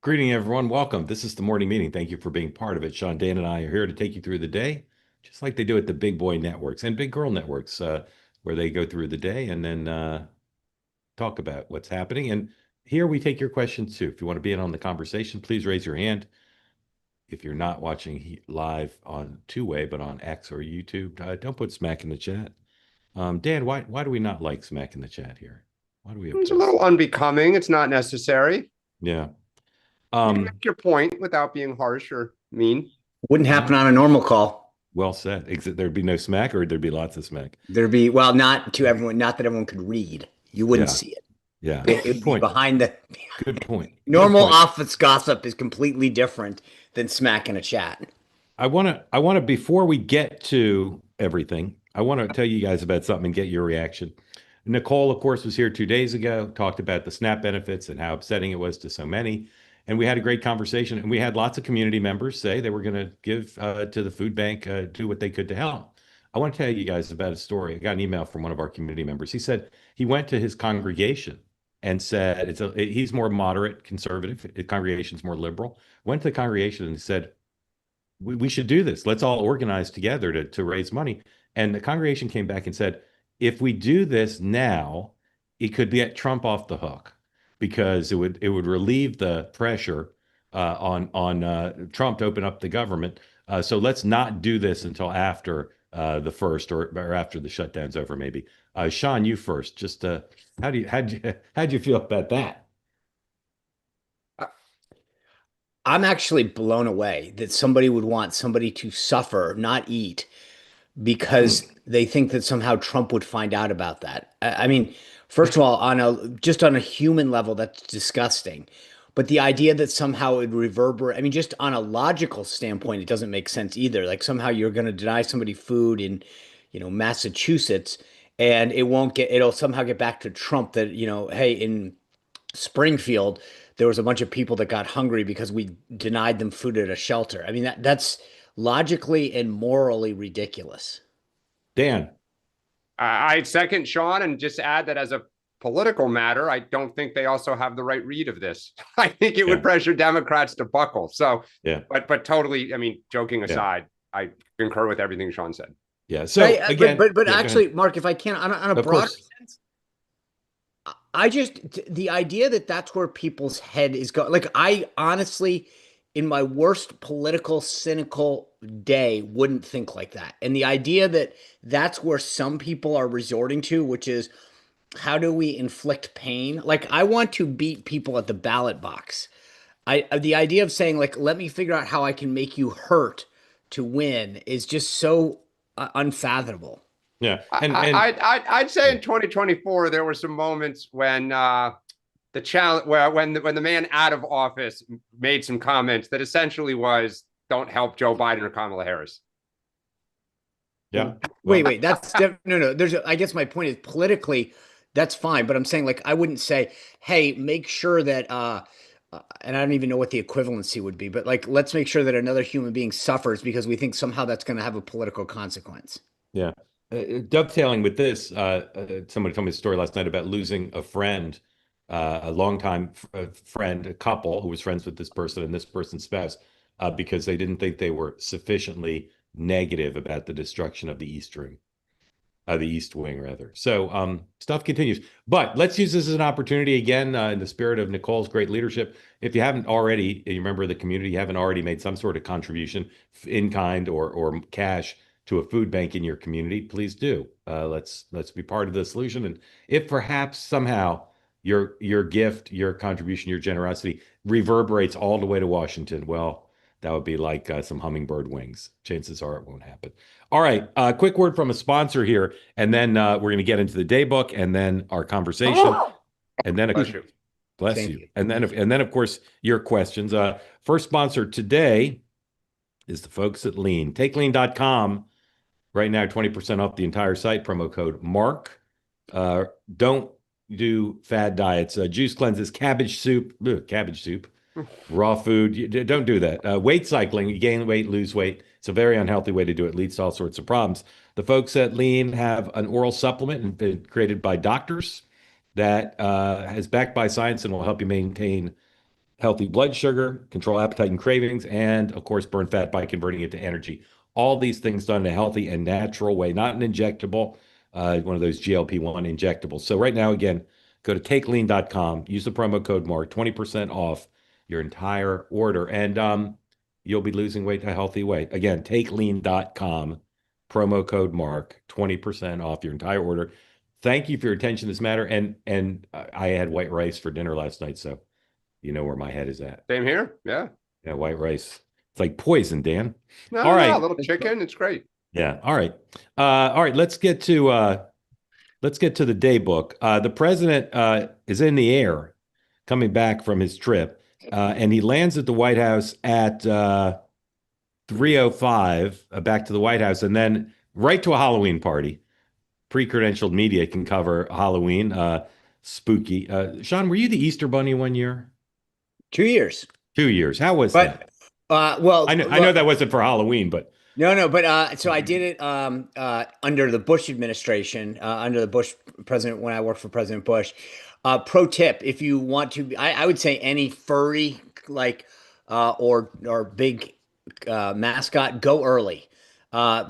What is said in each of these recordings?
Greeting, everyone. Welcome. This is the morning meeting. Thank you for being part of it. Sean, Dan, and I are here to take you through the day, just like they do at the big boy networks and big girl networks, where they go through the day and then talk about what's happening. And here we take your questions too. If you want to be in on the conversation, please raise your hand. If you're not watching live on two-way, but on X or YouTube, don't put smack in the chat. Dan, why do we not like smack in the chat here? Why do we It's a oppose little that? unbecoming. It's not necessary. Yeah. You Um, make your point without being harsh or mean. Wouldn't happen on a normal call. well said. There'd be no smack, or there'd be lots of smack. There'd be, well, not to everyone, not that everyone could read. You wouldn't Yeah, see it. yeah. It Good would be point. behind the Good point. Good normal point. office gossip is completely different than smack in a chat. I want to before we get to everything, I want to tell you guys about something and get your reaction. Nicole, of course, was here 2 days ago, talked about the SNAP benefits and how upsetting it was to so many. And we had a great conversation. And we had lots of community members say they were going to give to the food bank, do what they could to help. I want to tell you guys about a story. I got an email from one of our community members. He said he went to his congregation and said he's more moderate, conservative. His congregation's more liberal. Went to the congregation and said, we should do this. Let's all organize together to raise money. And the congregation came back and said, if we do this now, it could get Trump off the hook because it would relieve the pressure on Trump to open up the government. So let's not do this until after the first or after the shutdown's over, maybe. Sean, you first. Just how'd you feel about that? I'm actually blown away that somebody would want somebody to suffer, not eat, because they think that somehow Trump would find out about that. I mean, first of all, on a human level, that's disgusting. But the idea that somehow it would reverberate, I mean, just on a logical standpoint, it doesn't make sense either. Like somehow you're going to deny somebody food in, Massachusetts, and it'll somehow get back to Trump that, hey, in Springfield, there was a bunch of people that got hungry because we denied them food at a shelter. I mean, that's logically and morally ridiculous. Dan. I'd second Sean and just add that as a political matter, I don't think they also have the right read of this. I think it Yeah. would pressure Democrats to buckle. So, Yeah. but totally, I mean, joking Yeah. aside, I concur with everything Sean said. Yeah. So Right, again, but yeah, go actually, ahead. Mark, if I can, on a Of broader course. sense, the idea that that's where people's head is going. Like, I honestly, in my worst political, cynical day, wouldn't think like that. And the idea that that's where some people are resorting to, which is how do we inflict pain? Like, I want to beat people at the ballot box. The idea of saying, like, let me figure out how I can make you hurt to win is just so unfathomable. Yeah. I'd say Yeah. in 2024 there were some moments when the challenge when the man out of office made some comments that essentially was don't help Joe Biden or Kamala Harris. Yeah. Wait, Well, wait. No. I guess my point is politically, that's fine. But I'm saying, like, I wouldn't say, hey, make sure that, and I don't even know what the equivalency would be, but like, let's make sure that another human being suffers because we think somehow that's going to have a political consequence. yeah. Dovetailing with this, somebody told me a story last night about losing a friend, a longtime friend, a couple who was friends with this person and this person's spouse, because they didn't think they were sufficiently negative about the destruction of the East Wing, rather. So stuff continues. But let's use this as an opportunity again, in the spirit of Nicole's great leadership. If you haven't already, you remember the community, you haven't already made some sort of contribution in kind or cash to a food bank in your community, please do. Let's be part of the solution. And if perhaps somehow your gift, your contribution, your generosity reverberates all the way to Washington, well, that would be like some hummingbird wings. Chances are it won't happen. All right, quick word from a sponsor here, and then we're going to get into the day book, and then our conversation, and then Bless you. bless Thank you, you. and then of course your questions. First sponsor today is the folks at Lean. TakeLean.com right now, 20% off the entire site. Promo code Mark. Don't do fad diets. Juice cleanses, cabbage soup, raw food. Don't do that. Weight cycling, you gain weight, lose weight. It's a very unhealthy way to do it. Leads to all sorts of problems. The folks at Lean have an oral supplement and been created by doctors that is backed by science and will help you maintain healthy blood sugar, control appetite and cravings, and of course, burn fat by converting it to energy. All these things done in a healthy and natural way, not an injectable, one of those GLP-1 injectables. So right now, again, go to takelean.com, use the promo code MARK, 20% off your entire order, and you'll be losing weight a healthy way. Again, takelean.com, promo code MARK, 20% off your entire order. Thank you for your attention to this matter. And I had white rice for dinner last night, so you know where my head is at. Same here. Yeah. Yeah, white rice. It's like poison, Dan. No, All right. a little chicken. It's great. Yeah. All right. All right. Let's get to the day book. The president is in the air, coming back from his trip, and he lands at the White House at 3:05, back to the White House, and then right to a Halloween party. Pre-credentialed media can cover Halloween. Spooky. Sean, were you the Easter Bunny one year? 2 years. 2 years. How was that? Well, I know that wasn't for Halloween, but no, but so I did it under the Bush administration, under the Bush president when I worked for President Bush. Pro tip: if you want to, I would say any furry or big mascot, go early.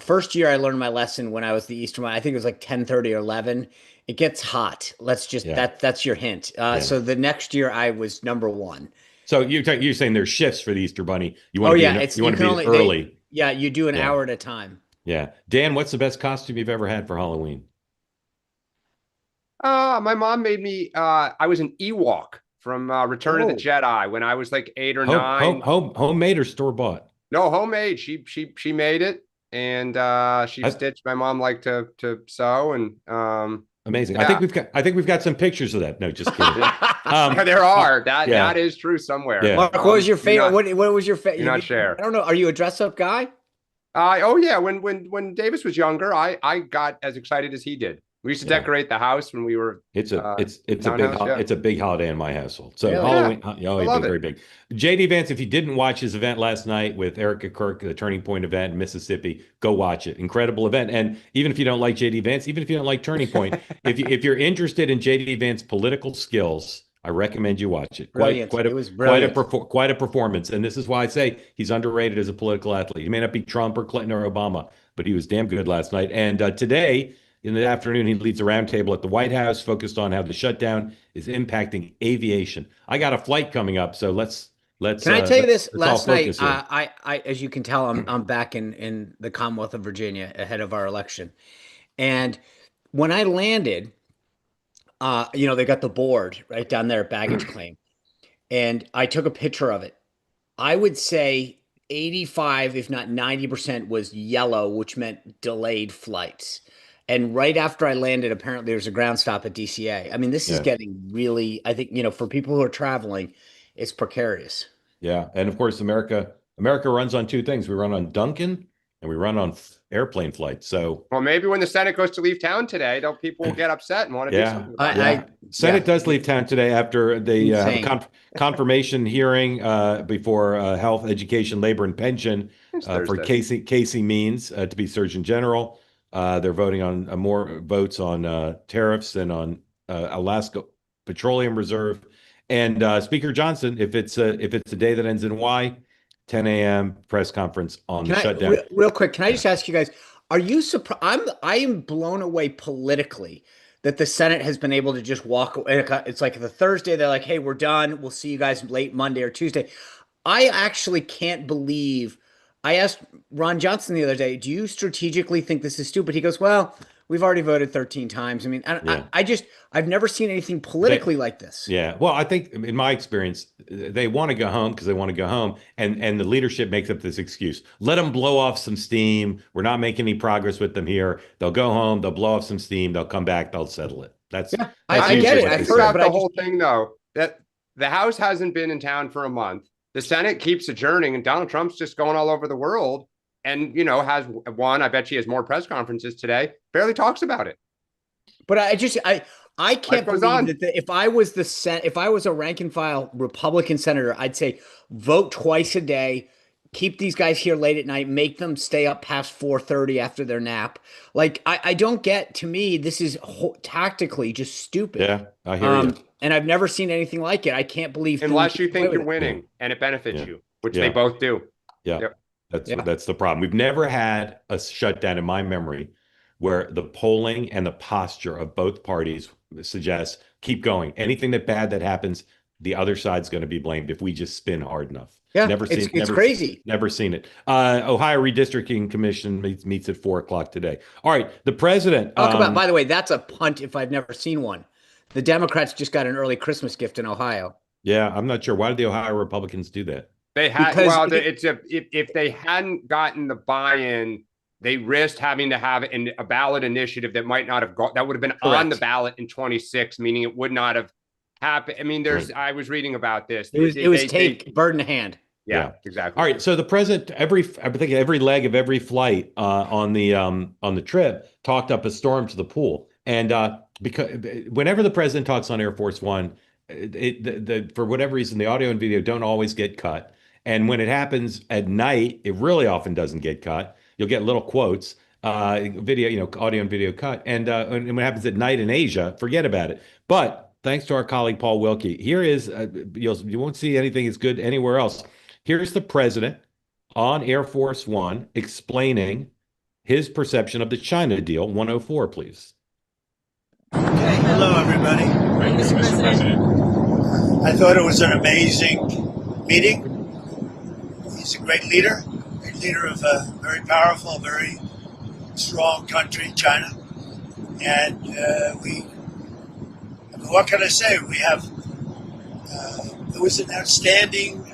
First year I learned my lesson when I was the Easter Bunny. I think it was like 10:30 or 11. It gets hot. Let's just that's your hint. So the next year I was number one. So you're saying there's shifts for the Easter Bunny. You want to be only, early. You do an hour at a time. Yeah. Dan, what's the best costume you've ever had for Halloween? My mom made me, I was an Ewok from Return of the Jedi when I was like 8 or 9. Homemade or store bought? No, homemade. She made it, and she stitched. My mom liked to sew, and amazing. Yeah. I think we've got some pictures of that. No, just kidding. There are. That is true somewhere. Yeah. Mark, what was your favorite? What was your favorite? You're not share. I don't know. Are you a dress up guy? Oh yeah. When Davis was younger, I got as excited as he did. We used to decorate the house when we were. It's a big holiday in my household. So really? Halloween, very big. JD Vance, if you didn't watch his event last night with Erica Kirk, the Turning Point event in Mississippi, go watch it. Incredible event. And even if you don't like JD Vance, even if you don't like Turning Point, if you're interested in JD Vance's political skills, I recommend you watch it. Quite a performance. And this is why I say he's underrated as a political athlete. He may not be Trump or Clinton or Obama, but he was damn good last night. And today, in the afternoon, he leads a roundtable at the White House focused on how the shutdown is impacting aviation. I got a flight coming up, so let's. Can I tell you this? Last night, I as you can tell, I'm back in the Commonwealth of Virginia ahead of our election, and when I landed, they got the board right down there at baggage claim, and I took a picture of it. I would say 85, if not 90%, was yellow, which meant delayed flights. And right after I landed, apparently there's a ground stop at DCA. I mean, this is getting really, I think, for people who are traveling, it's precarious. Yeah. And of course, America runs on two things. We run on Dunkin' and we run on airplane flights. So, well, maybe when the Senate goes to leave town today, people will get upset and want to do something about it. Senate does leave town today after they have a confirmation hearing before Health, Education, Labor, and Pension for Casey Means to be Surgeon General. They're voting on more votes on tariffs and on Alaska Petroleum Reserve. And Speaker Johnson, if it's a day that ends in Y, 10 a.m. press conference on the shutdown. Real quick, can I just ask you guys, are you surprised? I am blown away politically that the Senate has been able to just walk away. It's like the Thursday, they're like, hey, we're done. We'll see you guys late Monday or Tuesday. I actually can't believe. I asked Ron Johnson the other day, do you strategically think this is stupid? He goes, well, we've already voted 13 times. I mean, I've never seen anything politically like this. Yeah. Well, I think in my experience, they want to go home because they want to go home. And the leadership makes up this excuse. Let them blow off some steam. We're not making any progress with them here. They'll go home. They'll blow off some steam. They'll come back. They'll settle it. I get it. I've heard the whole thing, though, that the House hasn't been in town for a month. The Senate keeps adjourning, and Donald Trump's just going all over the world and, has one. I bet she has more press conferences today. Barely talks about it. But I can't believe that if I was a rank and file Republican senator, I'd say vote twice a day, keep these guys here late at night, make them stay up past 4:30 after their nap. Like I don't get. To me, this is tactically just stupid. Yeah, I hear you. And I've never seen anything like it. I can't believe unless you think you're winning and it benefits you, which they both do. Yeah, that's the problem. We've never had a shutdown in my memory where the polling and the posture of both parties suggests keep going. Anything bad that happens, the other side's going to be blamed if we just spin hard enough. Yeah, it's crazy. Never seen it. Ohio Redistricting Commission meets at 4:00 today. All right, the president. Talk about. By the way, that's a punt if I've never seen one. The Democrats just got an early Christmas gift in Ohio. Yeah, I'm not sure. Why did the Ohio Republicans do that? They had if they hadn't gotten the buy-in, they risked having to have a ballot initiative that might not have that would have been on the ballot in 26, meaning it would not have happened. I mean, I was reading about this. It was take bird in hand. Yeah, exactly. All right. So the president, I think every leg of every flight on the trip talked up a storm to the pool. And because whenever the president talks on Air Force One, for whatever reason, the audio and video don't always get cut. And when it happens at night, it really often doesn't get cut. You'll get little quotes, video, audio and video cut. And when it happens at night in Asia, forget about it. But thanks to our colleague Paul Wilkie, here is you won't see anything as good anywhere else. Here's the president on Air Force One explaining his perception of the China deal. 104, please. Okay, hello everybody. Mr. President. I thought it was an amazing meeting. He's a great leader of a very powerful, very strong country, China. And what can I say? We have, it was an outstanding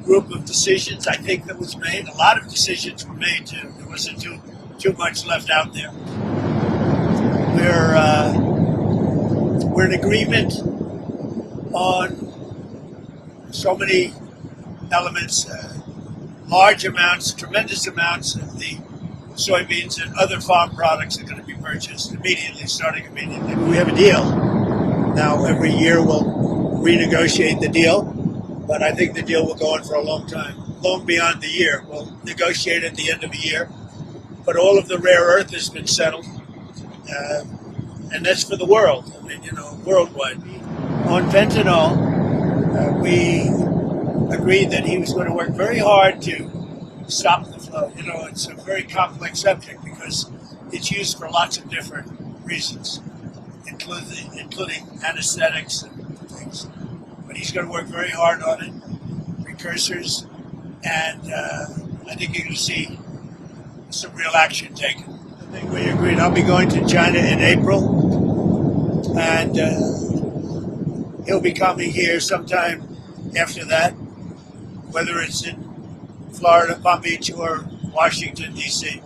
group of decisions, I think, that was made. A lot of decisions were made, too. There wasn't too much left out there. We're in agreement on so many elements, large amounts, tremendous amounts of the soybeans and other farm products are going to be purchased immediately, starting immediately. We have a deal. Now, every year we'll renegotiate the deal, but I think the deal will go on for a long time, long beyond the year. We'll negotiate at the end of the year, but all of the rare earth has been settled, and that's for the world. I mean, worldwide. On fentanyl, we agreed that he was going to work very hard to stop the flow. It's a very complex subject because it's used for lots of different reasons, including anesthetics and things. But he's going to work very hard on it, precursors, and I think you're going to see some real action taken. I think we agreed I'll be going to China in April, and he'll be coming here sometime after that, whether it's in Florida, Palm Beach, or Washington, D.C.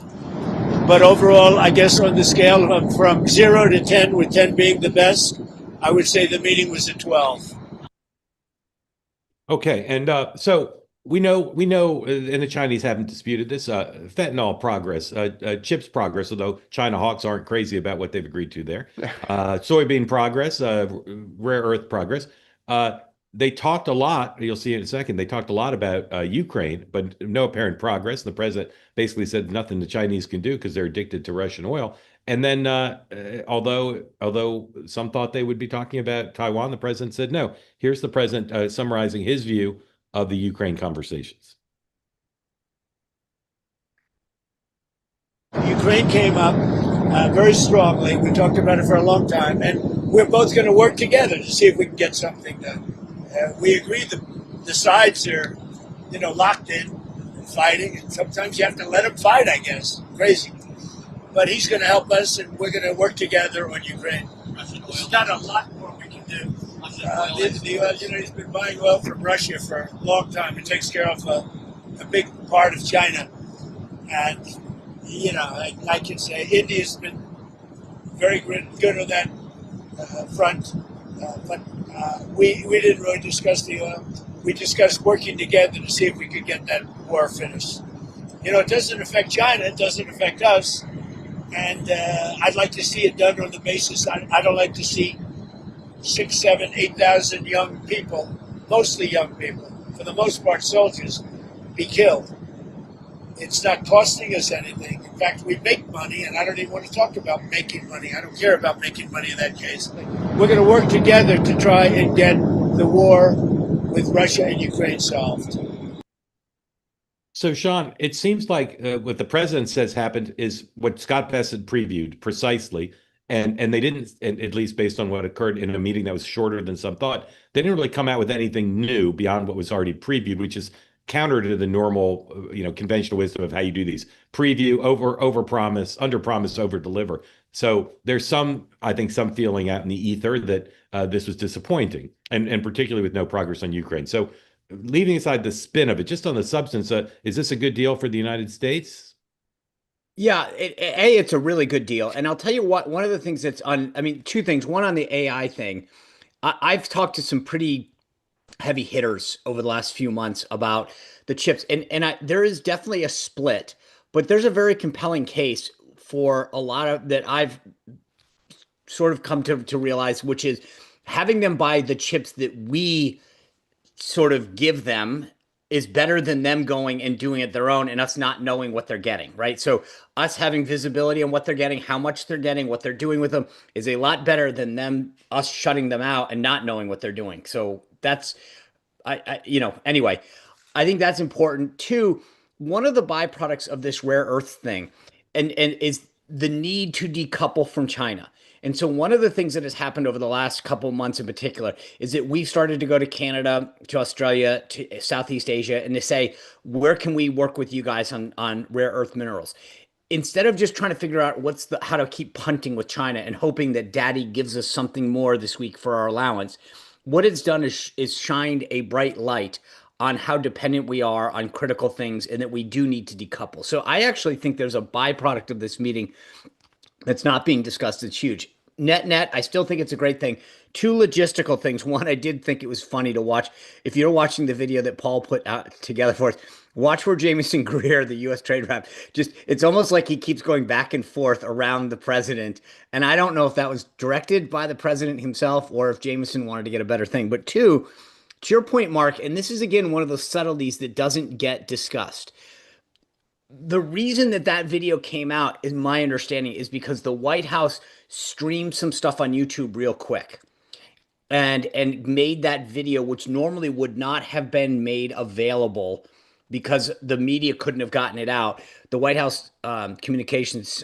But overall, I guess on the scale of from 0 to 10, with 10 being the best, I would say the meeting was a 12. Okay, and so we know, and the Chinese haven't disputed this, fentanyl progress, chips progress, although China hawks aren't crazy about what they've agreed to there. Soybean progress, rare earth progress. They talked a lot, you'll see in a second, they talked a lot about Ukraine, but no apparent progress. The president basically said nothing the Chinese can do because they're addicted to Russian oil. And then, although some thought they would be talking about Taiwan, the president said no. Here's the president summarizing his view of the Ukraine conversations. Ukraine came up very strongly. We talked about it for a long time, and we're both going to work together to see if we can get something done. We agree the sides are, locked in and fighting, and sometimes you have to let them fight, I guess. Crazy. But he's going to help us, and we're going to work together on Ukraine. There's not a lot more we can do. He's been buying oil from Russia for a long time. It takes care of a big part of China. And, I can say India's been very good on that front. But we didn't really discuss the oil. We discussed working together to see if we could get that war finished. It doesn't affect China. It doesn't affect us. And I'd like to see it done on the basis. I don't like to see 6,000, 7,000, 8,000 young people, mostly young people, for the most part, soldiers be killed. It's not costing us anything. In fact, we make money, and I don't even want to talk about making money. I don't care about making money in that case. We're going to work together to try and get the war with Russia and Ukraine solved. So, Sean, it seems like what the president says happened is what Scott Bessent previewed precisely, and they didn't, and at least based on what occurred in a meeting that was shorter than some thought, they didn't really come out with anything new beyond what was already previewed, which is counter to the normal, conventional wisdom of how you do these: preview, over promise, under promise, over deliver. So there's I think, some feeling out in the ether that this was disappointing, and particularly with no progress on Ukraine. So, leaving aside the spin of it, just on the substance, is this a good deal for the United States? Yeah, it's a really good deal. And I'll tell you what, one of the things two things. One, on the AI thing, I've talked to some pretty heavy hitters over the last few months about the chips. And there is definitely a split, but there's a very compelling case for a lot of that I've sort of come to realize, which is having them buy the chips that we sort of give them is better than them going and doing it their own and us not knowing what they're getting, right? So us having visibility on what they're getting, how much they're getting, what they're doing with them is a lot better than us shutting them out and not knowing what they're doing. So that's, anyway, I think that's important too. One of the byproducts of this rare earth thing and is the need to decouple from China. And so one of the things that has happened over the last couple of months in particular is that we've started to go to Canada, to Australia, to Southeast Asia, and to say, where can we work with you guys on rare earth minerals? Instead of just trying to figure out how to keep punting with China and hoping that daddy gives us something more this week for our allowance, what it's done is shined a bright light on how dependent we are on critical things and that we do need to decouple. So I actually think there's a byproduct of this meeting that's not being discussed. It's huge. Net, I still think it's a great thing. Two logistical things. One, I did think it was funny to watch. If you're watching the video that Paul put out together for us, watch where Jamieson Greer, the U.S. trade rep, it's almost like he keeps going back and forth around the president. And I don't know if that was directed by the president himself or if Jamieson wanted to get a better thing. But two, to your point, Mark, and this is, again, one of those subtleties that doesn't get discussed. The reason that video came out, in my understanding, is because the White House streamed some stuff on YouTube real quick and made that video, which normally would not have been made available because the media couldn't have gotten it out. The White House communications.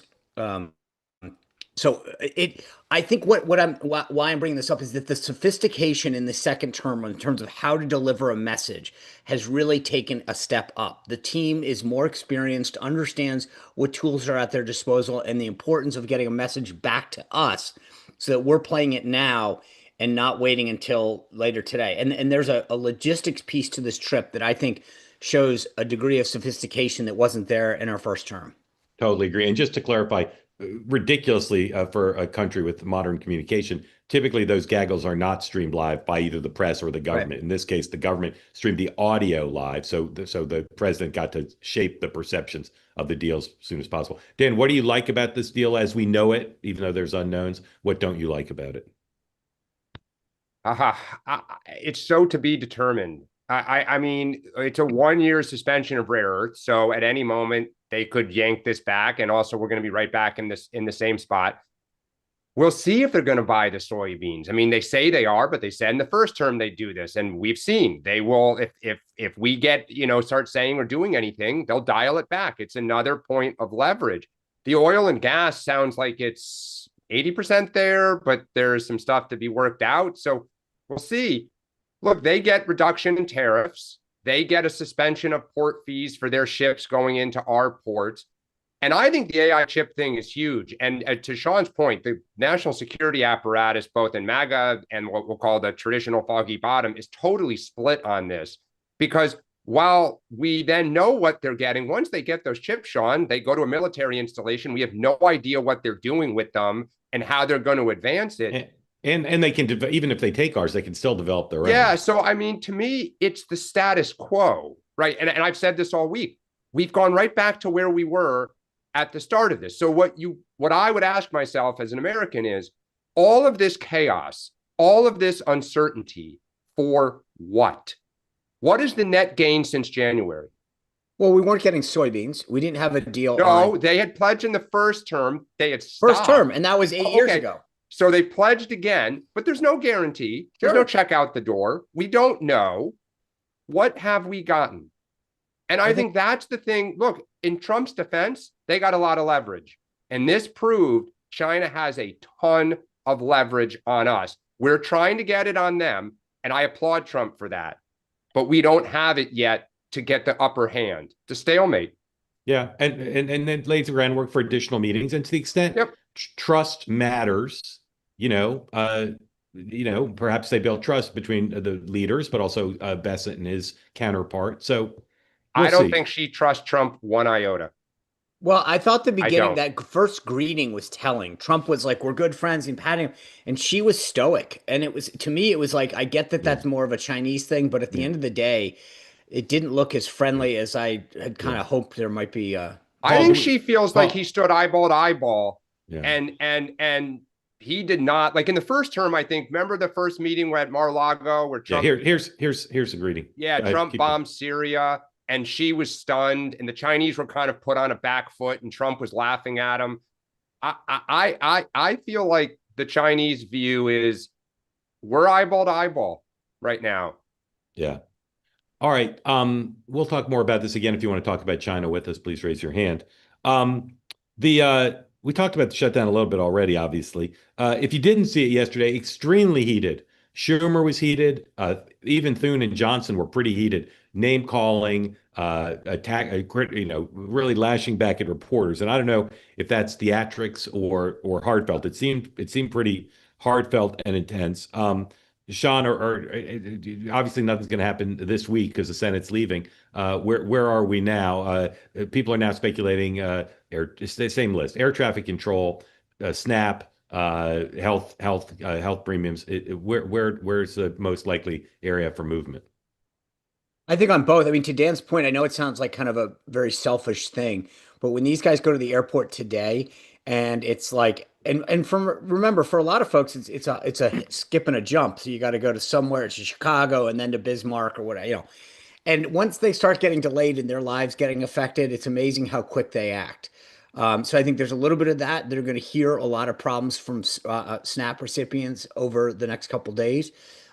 I think why I'm bringing this up is that the sophistication in the second term in terms of how to deliver a message has really taken a step up. The team is more experienced, understands what tools are at their disposal and the importance of getting a message back to us so that we're playing it now and not waiting until later today. And there's a logistics piece to this trip that I think shows a degree of sophistication that wasn't there in our first term. Totally agree. And just to clarify, ridiculously for a country with modern communication, typically those gaggles are not streamed live by either the press or the government. Right. In this case, the government streamed the audio live, so the president got to shape the perceptions of the deal as soon as possible. Dan, what do you like about this deal as we know it, even though there's unknowns? What don't you like about it? It's so to be determined. I mean, it's a 1-year suspension of rare earth. So at any moment they could yank this back. And also we're going to be right back in the same spot. We'll see if they're going to buy the soybeans. I mean, they say they are, but they said in the first term they do this. And we've seen they will, if we get, start saying or doing anything, they'll dial it back. It's another point of leverage. The oil and gas sounds like it's 80% there, but there's some stuff to be worked out. So we'll see. Look, they get reduction in tariffs. They get a suspension of port fees for their ships going into our ports. And I think the AI chip thing is huge. And to Sean's point, the national security apparatus, both in MAGA and what we'll call the traditional foggy bottom, is totally split on this. Because while we then know what they're getting, once they get those chips, Sean, they go to a military installation. We have no idea what they're doing with them and how they're going to advance it. And they can, even if they take ours, they can still develop their own. Yeah. So, I mean, to me, it's the status quo, right? And I've said this all week. We've gone right back to where we were at the start of this. So what I would ask myself as an American is, all of this chaos, all of this uncertainty, for what? What is the net gain since January? Well, we weren't getting soybeans. We didn't have a deal No, on they had pledged in the first term. They had first stopped. term, and that was 8 years ago. So they pledged again, but there's no guarantee. There's no check out the door. We don't know. What have we gotten? And I think that's the thing. Look, in Trump's defense, they got a lot of leverage. And this proved China has a ton of leverage on us. We're trying to get it on them. And I applaud Trump for that. But we don't have it yet to get the upper hand. To stalemate. Yeah, and then lays the groundwork for additional meetings. And to the extent trust matters, perhaps they build trust between the leaders, but also Bessent and his counterpart. So I don't think she trusts Trump one iota. Well, I thought the beginning, that first greeting was telling. Trump was like, we're good friends and patting him. And she was stoic. And it was, to me, it was like, I get that that's more of a Chinese thing, but at the end of the day, it didn't look as friendly as I had kind of hoped there might be. I think she feels like he stood eyeball to eyeball. And he did not, like in the first term, I think, remember the first meeting at Mar-a-Lago where Trump. Here's a greeting. Yeah, Trump bombed Syria. And she was stunned, and the Chinese were kind of put on a back foot, and Trump was laughing at him. I feel like the Chinese view is we're eyeball to eyeball right now. Yeah. All right. We'll talk more about this again. If you want to talk about China with us, please raise your hand. We talked about the shutdown a little bit already, obviously. If you didn't see it yesterday, extremely heated. Schumer was heated. Even Thune and Johnson were pretty heated. Name calling, attack, really lashing back at reporters. And I don't know if that's theatrics or heartfelt. It seemed pretty heartfelt and intense. Sean, or obviously nothing's going to happen this week because the Senate's leaving. Where are we now? People are now speculating. Same list: air traffic control, SNAP, health premiums. Where's the most likely area for movement? I think on both. I mean, to Dan's point, I know it sounds like kind of a very selfish thing, but when these guys go to the airport today, and it's like, remember, for a lot of folks, it's a skip and a jump. So you got to go to somewhere, it's Chicago, and then to Bismarck or whatever, And once they start getting delayed and their lives getting affected, it's amazing how quick they act. So I think there's a little bit of that. They're going to hear a lot of problems from SNAP recipients over the next couple days.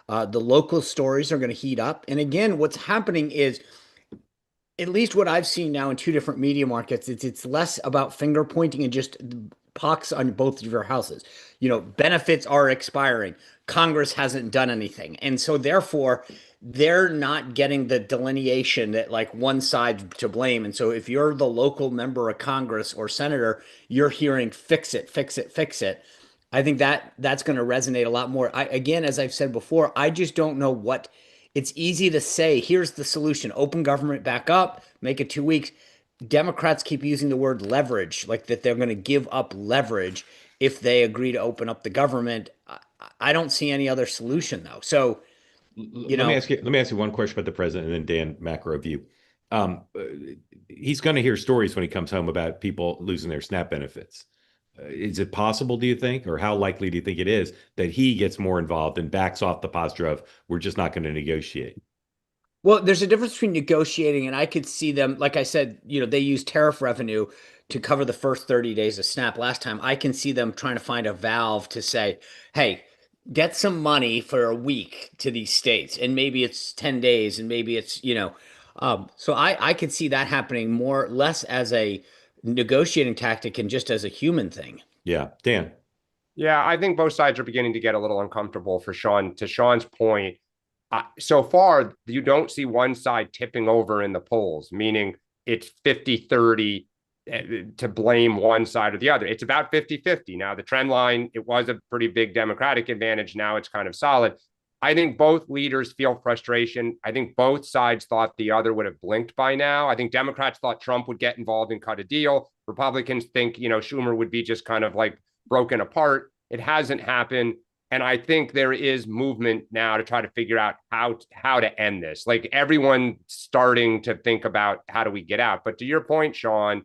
The local stories are going to heat up. And again, what's happening is, at least what I've seen now in two different media markets, it's less about finger pointing and just pox on both of your houses. Benefits are expiring. Congress hasn't done anything. And so therefore, they're not getting the delineation that like one side to blame. And so if you're the local member of Congress or senator, you're hearing fix it, fix it, fix it. I think that's going to resonate a lot more. Again, as I've said before, I just don't know what. It's easy to say, here's the solution. Open government back up, make it 2 weeks. Democrats keep using the word leverage, like that they're going to give up leverage if they agree to open up the government. I don't see any other solution, though. So, let me ask you one question about the president, and then Dan, macro view. He's going to hear stories when he comes home about people losing their SNAP benefits. Is it possible, do you think, or how likely do you think it is that he gets more involved and backs off the posture of we're just not going to negotiate? Well, there's a difference between negotiating, and I could see them, like I said, they use tariff revenue to cover the first 30 days of SNAP last time. I can see them trying to find a valve to say, hey, get some money for a week to these states, and maybe it's 10 days, and maybe it's, so I could see that happening less as a negotiating tactic and just as a human thing. Yeah. Dan. Yeah, I think both sides are beginning to get a little uncomfortable for Sean. To Sean's point, so far, you don't see one side tipping over in the polls, meaning it's 50-30 to blame one side or the other. It's about 50-50. Now, the trend line, it was a pretty big Democratic advantage. Now it's kind of solid. I think both leaders feel frustration. I think both sides thought the other would have blinked by now. I think Democrats thought Trump would get involved and cut a deal. Republicans think, Schumer would be just kind of like broken apart. It hasn't happened. And I think there is movement now to try to figure out how to end this. Like everyone starting to think about how do we get out. But to your point, Sean,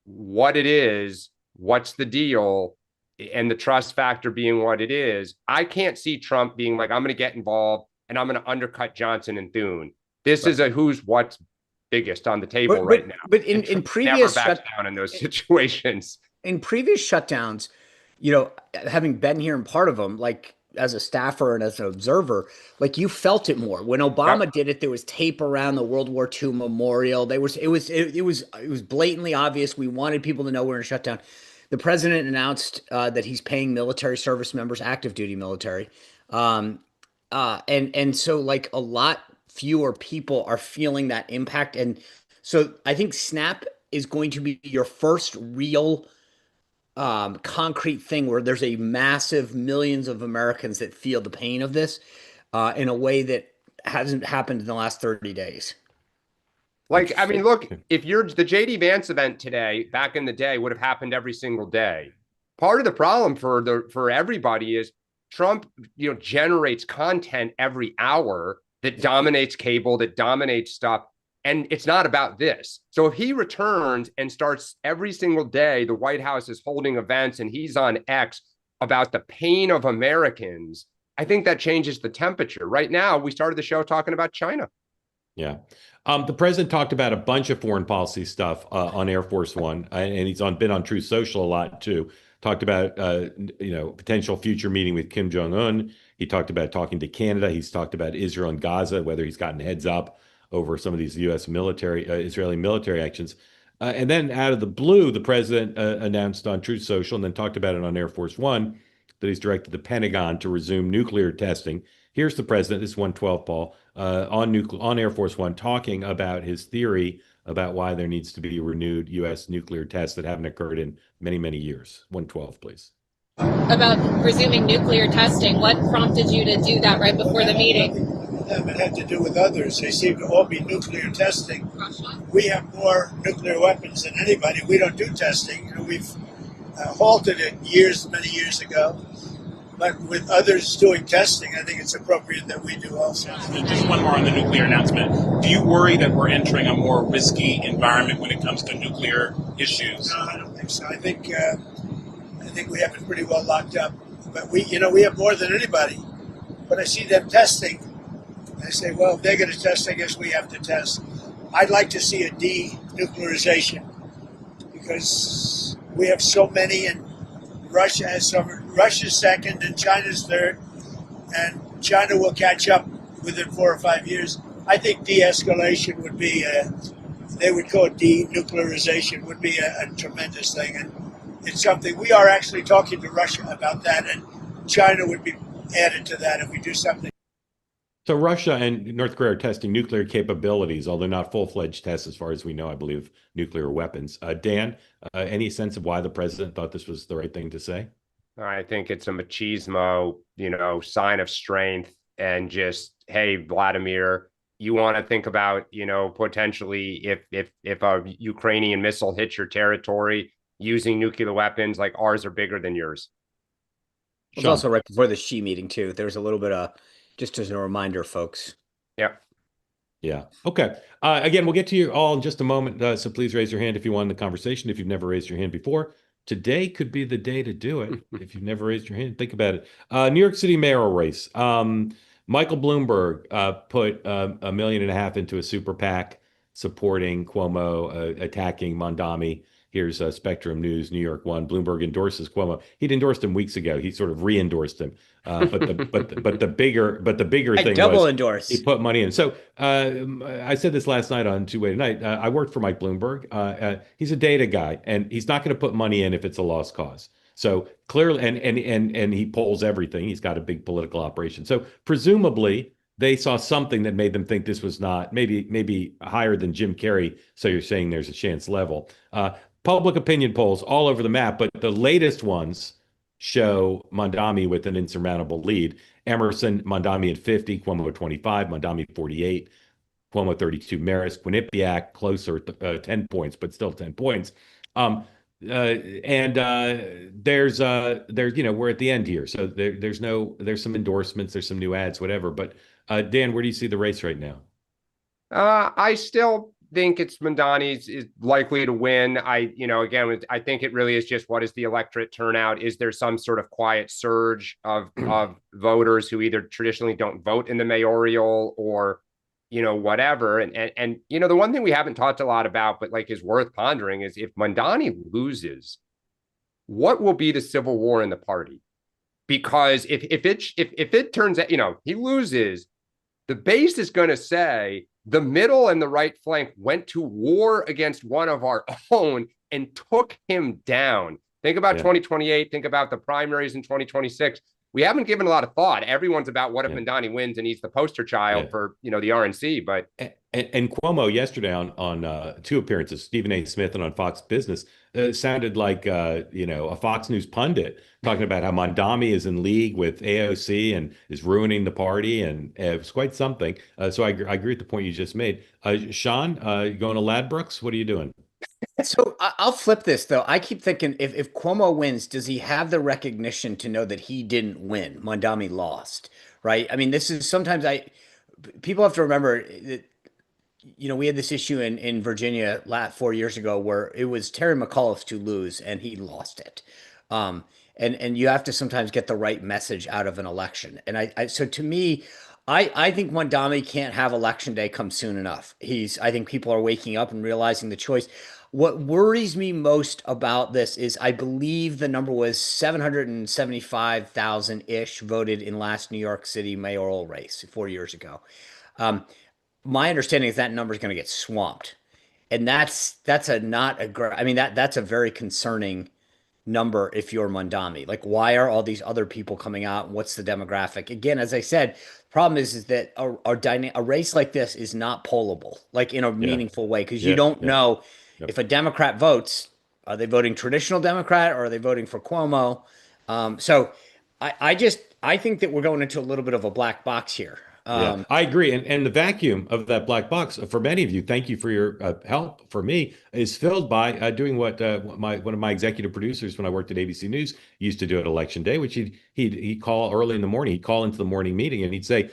what it is, what's the deal? And the trust factor being what it is, I can't see Trump being like, I'm going to get involved and I'm going to undercut Johnson and Thune. This is a who's what's biggest on the table right now. But in previous never backs down in those situations. In previous shutdowns, you know, having been here in part of them, like as a staffer and as an observer, like you felt it more. When Obama did it, there was tape around the World War II memorial. It was blatantly obvious. We wanted people to know we're in a shutdown. The president announced that he's paying military service members, active duty military, and so like a lot fewer people are feeling that impact. And so I think SNAP is going to be your first real concrete thing where there's a massive millions of Americans that feel the pain of this in a way that hasn't happened in the last 30 days. Like, I mean, look, if you're the JD Vance event today, back in the day, would have happened every single day. Part of the problem for everybody is Trump, generates content every hour that dominates cable, that dominates stuff. And it's not about this. So if he returns and starts every single day, the White House is holding events and he's on X about the pain of Americans, I think that changes the temperature. Right now, we started the show talking about China. Yeah. The president talked about a bunch of foreign policy stuff on Air Force One, and he's been on Truth Social a lot too. Talked about potential future meeting with Kim Jong-un. He talked about talking to Canada. He's talked about Israel and Gaza, whether he's gotten heads up over some of these U.S. Israeli military actions. And then out of the blue, the president announced on Truth Social and then talked about it on Air Force One that he's directed the Pentagon to resume nuclear testing. Here's the president, this is 112, Paul, on Air Force One, talking about his theory about why there needs to be renewed U.S. nuclear tests that haven't occurred in many, many years. 112, please. About resuming nuclear testing, what prompted you to do that right before the meeting? It had to do with others. They seem to all be nuclear testing. We have more nuclear weapons than anybody. We don't do testing. We've halted it many years ago. But with others doing testing, I think it's appropriate that we do also. Just one more on the nuclear announcement. Do you worry that we're entering a more risky environment when it comes to nuclear issues? No, I don't think so. I think we have it pretty well locked up. But we have more than anybody. But I see them testing. I say, well, if they're going to test, I guess we have to test. I'd like to see a denuclearization because we have so many, and Russia has some. Russia's second, and China's third, and China will catch up within 4 or 5 years. I think de-escalation would be, they would call it denuclearization, would be a tremendous thing. And it's something, we are actually talking to Russia about that, and China would be added to that if we do something. So Russia and North Korea are testing nuclear capabilities, although not full-fledged tests as far as we know, I believe, nuclear weapons. Dan, any sense of why the president thought this was the right thing to say? I think it's a machismo, sign of strength, and just, hey, Vladimir, you want to think about, potentially if a Ukrainian missile hits your territory using nuclear weapons, like ours are bigger than yours. It was also right before the Xi meeting too. There was a little bit of, just as a reminder, folks. Yep. Yeah. Okay. Again, we'll get to you all in just a moment. So please raise your hand if you want in the conversation. If you've never raised your hand before, today could be the day to do it. If you've never raised your hand, think about it. New York City mayoral race. Michael Bloomberg put $1.5 million into a super PAC supporting Cuomo, attacking Mondami. Here's Spectrum News, New York One. Bloomberg endorses Cuomo. He'd endorsed him weeks ago. He sort of re-endorsed him. But the bigger thing was endorse. He put money in. So I said this last night on Two Way Tonight. I worked for Mike Bloomberg. He's a data guy, and he's not going to put money in if it's a lost cause. So clearly, and he polls everything. He's got a big political operation. So presumably they saw something that made them think this was not maybe higher than Jim Carrey. So you're saying there's a chance level. Public opinion polls all over the map, but the latest ones show Mondami with an insurmountable lead. Emerson, Mondami at 50, Cuomo at 25, Mondami 48, Cuomo 32, Maris, Quinnipiac closer, 10 points, but still 10 points. There's we're at the end here, so there's some endorsements, there's some new ads, whatever. But Dan, where do you see the race right now? I still think it's Mondani is likely to win. I think it really is just, what is the electorate turnout? Is there some sort of quiet surge of voters who either traditionally don't vote in the mayoral, or whatever. And the one thing we haven't talked a lot about, but like is worth pondering is if Mondani loses, what will be the civil war in the party? Because if it turns out, he loses, the base is going to say the middle and the right flank went to war against one of our own and took him down. Think about 2028. Think about the primaries in 2026. We haven't given a lot of thought. Everyone's about what if Mondani wins and he's the poster child for the RNC. But and Cuomo yesterday on two appearances, Stephen A. Smith and on Fox Business, sounded like a Fox News pundit talking about how Mondani is in league with AOC and is ruining the party, and it was quite something. So I agree with the point you just made. Sean, you going to Ladbrokes? What are you doing? So I'll flip this though. I keep thinking if Cuomo wins, does he have the recognition to know that he didn't win? Mondami lost, right? I mean, this is sometimes people have to remember that, we had this issue in Virginia 4 years ago where it was Terry McAuliffe to lose and he lost it. And you have to sometimes get the right message out of an election. And so to me, I think Mondami can't have election day come soon enough. I think people are waking up and realizing the choice. What worries me most about this is I believe the number was 775,000-ish voted in last New York City mayoral race 4 years ago. My understanding is that number is going to get swamped. And that's a not a great, I mean, that's a very concerning number if you're Mondami. Like, why are all these other people coming out? What's the demographic? Again, as I said, the problem is that a race like this is not pollable, like in a meaningful way, because you don't know if a Democrat votes, are they voting traditional Democrat or are they voting for Cuomo? So I think that we're going into a little bit of a black box here. I agree. And the vacuum of that black box for many of you, thank you for your help, for me, is filled by doing what one of my executive producers when I worked at ABC News used to do at election day, which he'd call early in the morning. He'd call into the morning meeting and he'd say,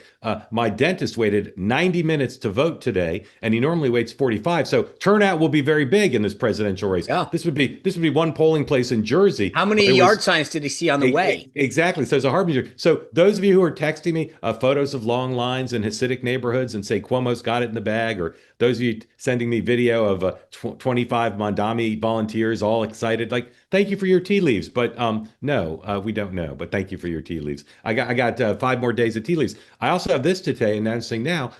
my dentist waited 90 minutes to vote today, and he normally waits 45. So turnout will be very big in this presidential race. Yeah. This would be one polling place in Jersey. How many yard signs did he see on the way? Exactly. So it's a harbinger. So those of you who are texting me photos of long lines in Hasidic neighborhoods and say Cuomo's got it in the bag, or those of you sending me video of 25 Mondami volunteers all excited, like, thank you for your tea leaves. But no, we don't know. But thank you for your tea leaves. I got 5 more days of tea leaves. I also have this today, announcing now,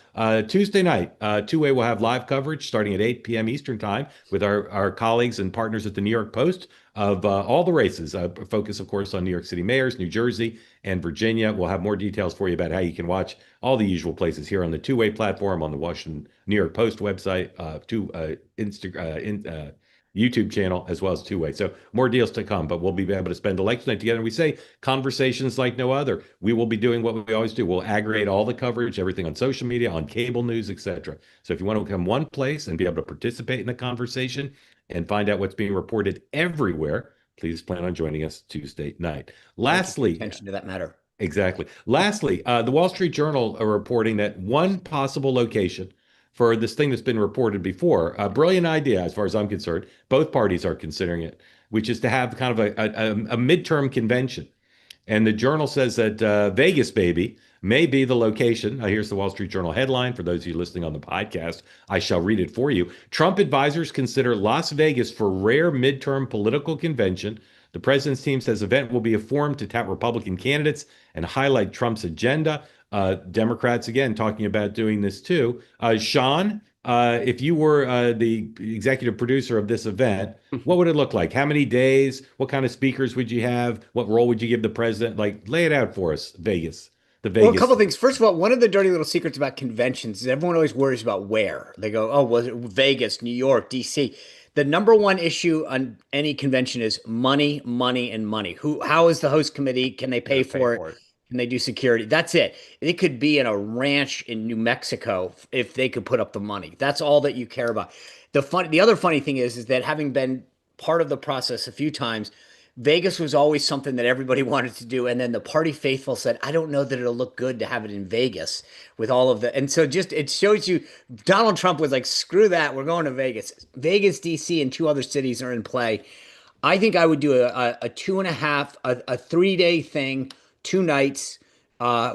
Tuesday night, Two-Way will have live coverage starting at 8 p.m. Eastern time with our colleagues and partners at the New York Post of all the races. Focus, of course, on New York City mayors, New Jersey, and Virginia. We'll have more details for you about how you can watch all the usual places here on the Two-Way platform, on the Washington New York Post website, YouTube channel, as well as Two-Way. So more deals to come, but we'll be able to spend election night together. And we say conversations like no other. We will be doing what we always do. We'll aggregate all the coverage, everything on social media, on cable news, etc. So if you want to come one place and be able to participate in the conversation and find out what's being reported everywhere, please plan on joining us Tuesday night. Lastly, attention to that matter. Exactly. Lastly, the Wall Street Journal are reporting that one possible location for this thing that's been reported before, a brilliant idea as far as I'm concerned, both parties are considering it, which is to have kind of a midterm convention. And the Journal says that Vegas, baby, may be the location. Here's the Wall Street Journal headline. For those of you listening on the podcast, I shall read it for you. Trump advisors consider Las Vegas for rare midterm political convention. The president's team says event will be a forum to tap Republican candidates and highlight Trump's agenda. Democrats, again, talking about doing this too. Sean, if you were the executive producer of this event, what would it look like? How many days? What kind of speakers would you have? What role would you give the president? Like, lay it out for us, Vegas. Well, a couple of things. First of all, one of the dirty little secrets about conventions is everyone always worries about where. They go, oh, was it Vegas, New York, D.C.? The number one issue on any convention is money, money, and money. How is the host committee? Can they pay for it? Can they do security? That's it. It could be in a ranch in New Mexico if they could put up the money. That's all that you care about. The other funny thing is that having been part of the process a few times, Vegas was always something that everybody wanted to do. And then the party faithful said, I don't know that it'll look good to have it in Vegas with all of the. And so just it shows you Donald Trump was like, screw that. We're going to Vegas. Vegas, D.C. and 2 other cities are in play. I think I would do a 2.5, a 3-day thing, 2 nights.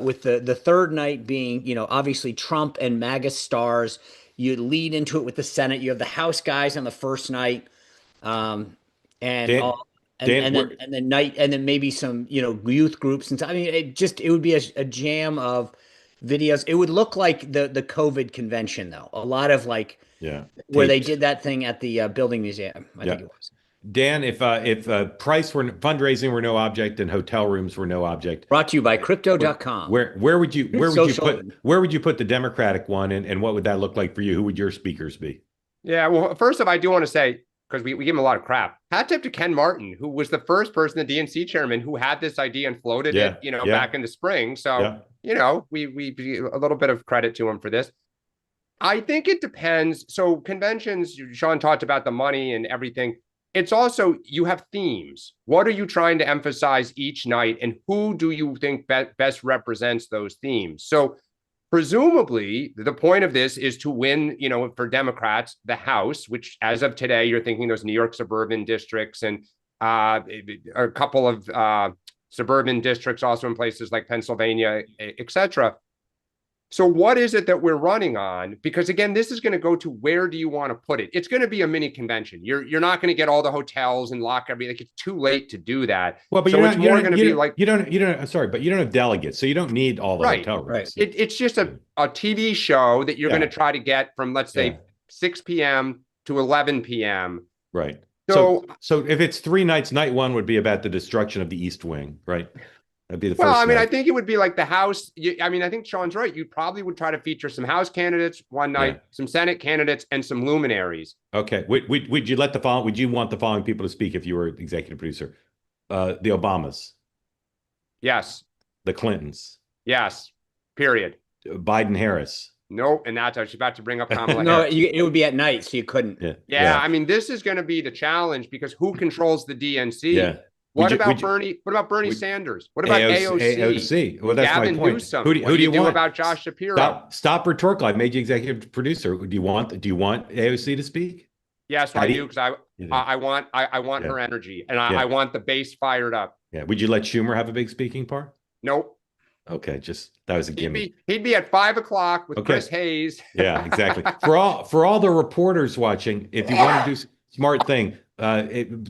with the third night being, obviously Trump and MAGA stars. You lead into it with the Senate. You have the House guys on the first night, and Dan, all, Dan, and then night, and then maybe some, youth groups. And so, I mean, it would be a jam of videos. It would look like the COVID convention, though. A lot of like, yeah, where they taped. did that thing at the Building Museum, I think it was. Dan, if price were fundraising were no object and hotel rooms were no object, Brought to you by Crypto.com. where would you put the Democratic one, and what would that look like for you? Who would your speakers be? Yeah, well, first off, I do want to say, because we give him a lot of crap. Hat tip to Ken Martin, who was the first person, the DNC chairman, who had this idea and floated it, back in the spring. So, we a little bit of credit to him for this. I think it depends. So conventions, Sean talked about the money and everything. It's also, you have themes. What are you trying to emphasize each night, and who do you think best represents those themes? So presumably, the point of this is to win, for Democrats, the House, which as of today, you're thinking those New York suburban districts and a couple of suburban districts also in places like Pennsylvania, et cetera. So what is it that we're running on? Because again, this is going to go to, where do you want to put it? It's going to be a mini convention. You're not going to get all the hotels and lock everything. Like, it's too late to do that. Well, but so it's more going to be like, sorry, but you don't have delegates, so you don't need all the hotel rooms. Right. It's just a TV show that you're going to try to get from, let's say, 6 p.m. to 11 p.m. Right. So if it's 3 nights, night one would be about the destruction of the East Wing, right? That'd be the first. Well, I mean, night. I think it would be like the House. I think Sean's right. You probably would try to feature some House candidates one night, some Senate candidates, and some luminaries. Okay. Would you would you want the following people to speak if you were executive producer? The Obamas. Yes. The Clintons. Yes. Period. Biden, Harris. Nope. And that's, I was about to bring up Kamala No, Harris. it would be at night, so you couldn't. Yeah. I mean, this is going to be the challenge, because who controls the DNC? Yeah. What about Bernie Sanders? What about AOC? Well, that's Gavin my point. Newsom. Who do you want? About Josh Shapiro? Stop rhetorical. I made you executive producer. Do you want AOC to speak? Yes, I do, because I want her energy, and I want the base fired up. Yeah. Would you let Schumer have a big speaking part? Nope. Okay, that was a gimme. He'd be at 5 o'clock with Chris Hayes. Yeah, exactly. For all the reporters watching, if you want to do smart thing,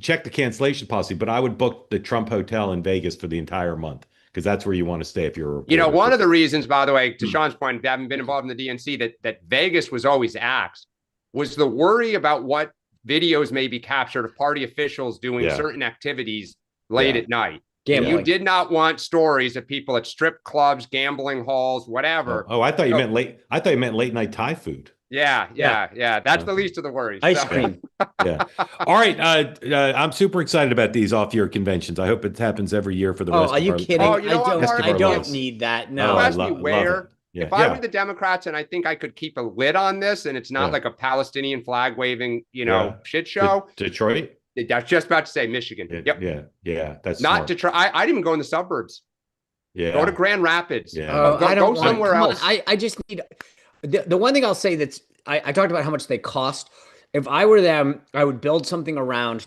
check the cancellation policy. But I would book the Trump Hotel in Vegas for the entire month, because that's where you want to stay if you're a reporter. One of the reasons, by the way, to Sean's point, having been involved in the DNC, that Vegas was always axed, was the worry about what videos may be captured of party officials doing certain activities late at night. Gambling. You did not want stories of people at strip clubs, gambling halls, whatever. Oh, I thought you meant late. I thought you meant late night Thai food. Yeah. That's the least of the worries. Ice cream. Yeah. All right. I'm super excited about these off-year conventions. I hope it happens every year for the rest. Are you kidding? I don't need that. No. Ask me where. If I were the Democrats, and I think I could keep a lid on this, and it's not like a Palestinian flag waving, shit show. Detroit. I was just about to say Michigan. Yeah. That's not smart. Detroit. I didn't even go in the suburbs. Yeah. Go to Grand Rapids. Yeah. Go somewhere else. I just need the one thing I'll say that's I talked about how much they cost. If I were them, I would build something around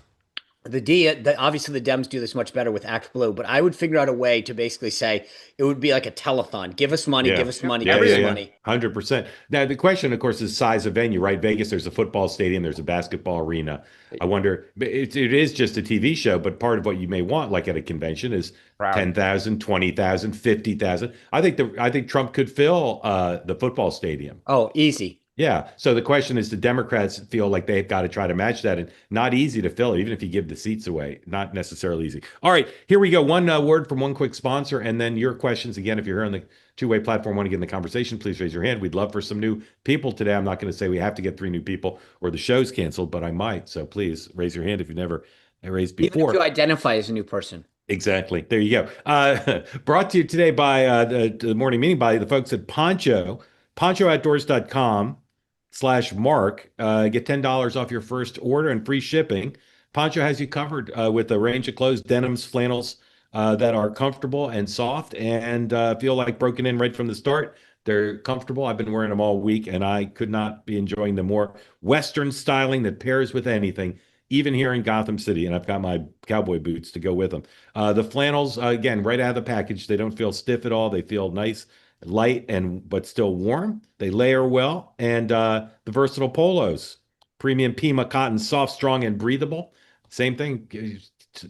obviously the Dems do this much better with Act Blue, but I would figure out a way to basically say it would be like a telethon. Give us money, give us money, give us money. 100%. Now, the question, of course, is size of venue, right? Vegas, there's a football stadium, there's a basketball arena. I wonder, it is just a TV show, but part of what you may want, like at a convention, is 10,000, 20,000, 50,000. I think Trump could fill the football stadium. Oh, easy. Yeah. So the question is, the Democrats feel like they've got to try to match that, and not easy to fill it, even if you give the seats away. Not necessarily easy. All right, here we go. One word from one quick sponsor, and then your questions. Again, if you're here on the two-way platform, want to get in the conversation, please raise your hand. We'd love for some new people today. I'm not going to say we have to get 3 new people or the show's canceled, but I might. So please raise your hand if you've never raised before. Even if you identify as a new person. Exactly. There you go. Brought to you today by the morning meeting by the folks at Poncho, ponchooutdoors.com/Mark. Get $10 off your first order and free shipping. Poncho has you covered with a range of clothes, denims, flannels that are comfortable and soft and feel like broken in right from the start. They're comfortable. I've been wearing them all week, and I could not be enjoying the more Western styling that pairs with anything. even here in Gotham City, and I've got my cowboy boots to go with them. The flannels, again, right out of the package, they don't feel stiff at all. They feel nice, light, and but still warm. They layer well, and the versatile polos, premium Pima cotton, soft, strong, and breathable. Same thing.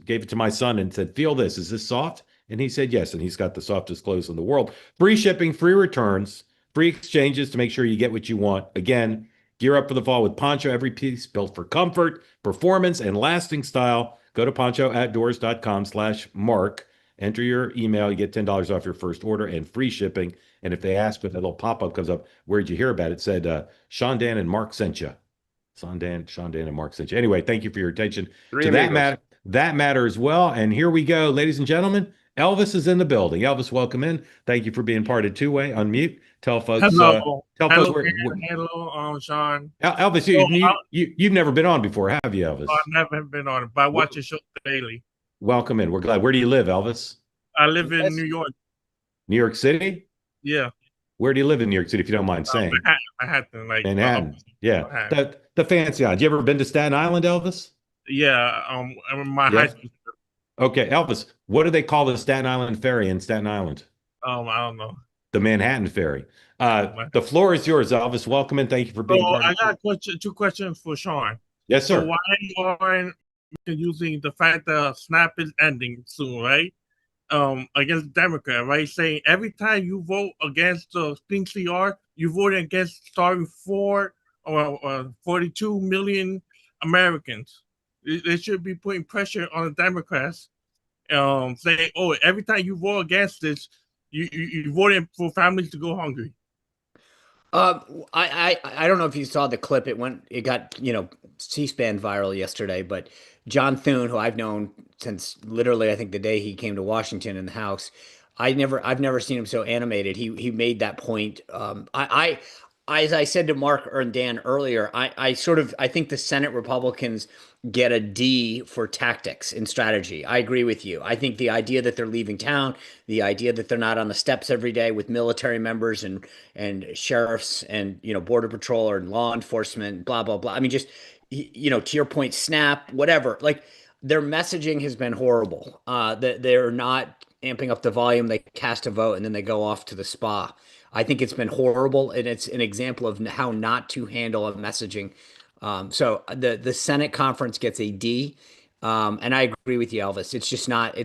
Gave it to my son and said, "Feel this. Is this soft?" And he said yes, and he's got the softest clothes in the world. Free shipping, free returns, free exchanges to make sure you get what you want. Again, gear up for the fall with Poncho, every piece built for comfort, performance, and lasting style. Go to ponchooutdoors.com/Mark. Enter your email. You get $10 off your first order and free shipping. And if they ask, if a little pop-up comes up, where'd you hear about it? It said, Sean Dan and Mark sent you. Sean Dan, and Mark sent you. Anyway, thank you for your attention to that matter as well. And here we go, ladies and gentlemen. Elvis is in the building. Elvis, welcome in. Thank you for being part of Two-Way. Unmute. Tell folks. Hello. Folks Hello, Sean. Elvis, you've never been on before, have you, Elvis? I've never been on it, but I watch your show daily. Welcome in. We're glad. Where do you live, Elvis? I live in New York. New York City? Yeah. Where do you live in New York City, if you don't mind saying? Manhattan. Manhattan. Yeah. Manhattan. The fancy island. You ever been to Staten Island, Elvis? Yeah. My high school. Okay, Elvis, what do they call the Staten Island ferry in Staten Island? I don't know. The Manhattan ferry. The floor is yours, Elvis. Welcome and thank you for being part of it. I got two questions for Sean. Yes, sir. So why are you using the fact that SNAP is ending soon, right? Against Democrat, right? Saying every time you vote against the CR, you vote against starting 42 million Americans. They should be putting pressure on the Democrats, saying, "Oh, every time you vote against this, you voting for families to go hungry." I don't know if you saw the clip. It got C-SPAN viral yesterday. But John Thune, who I've known since literally I think the day he came to Washington in the House, I've never seen him so animated. He made that point. As I said to Mark or Dan earlier, I think the Senate Republicans get a D for tactics and strategy. I agree with you. I think the idea that they're leaving town, the idea that they're not on the steps every day with military members and sheriffs and border patrol or law enforcement, blah blah blah. I mean, just to your point, SNAP, whatever. Like their messaging has been horrible. They're not amping up the volume. They cast a vote and then they go off to the spa. I think it's been horrible, and it's an example of how not to handle a messaging. So the Senate conference gets a D, and I agree with you, Elvis. It's just not.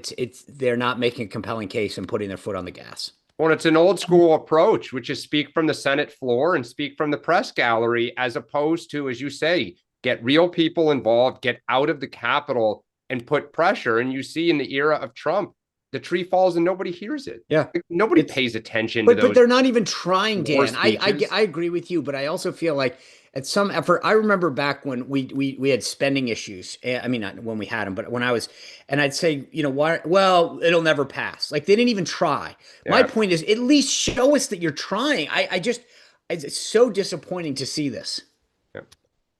They're not making a compelling case and putting their foot on the gas. Well, it's an old school approach, which is speak from the Senate floor and speak from the press gallery, as opposed to, as you say, get real people involved, get out of the Capitol, and put pressure. And you see in the era of Trump, the tree falls and nobody hears it. Yeah. Nobody pays attention to those. But they're not even trying, Dan. I agree with you, but I also feel like at some effort, I remember back when we had spending issues. I mean, not when we had them, but when I'd say, why? Well, it'll never pass. Like they didn't even try. Yeah. My point is, at least show us that you're trying. It's so disappointing to see this. Yeah.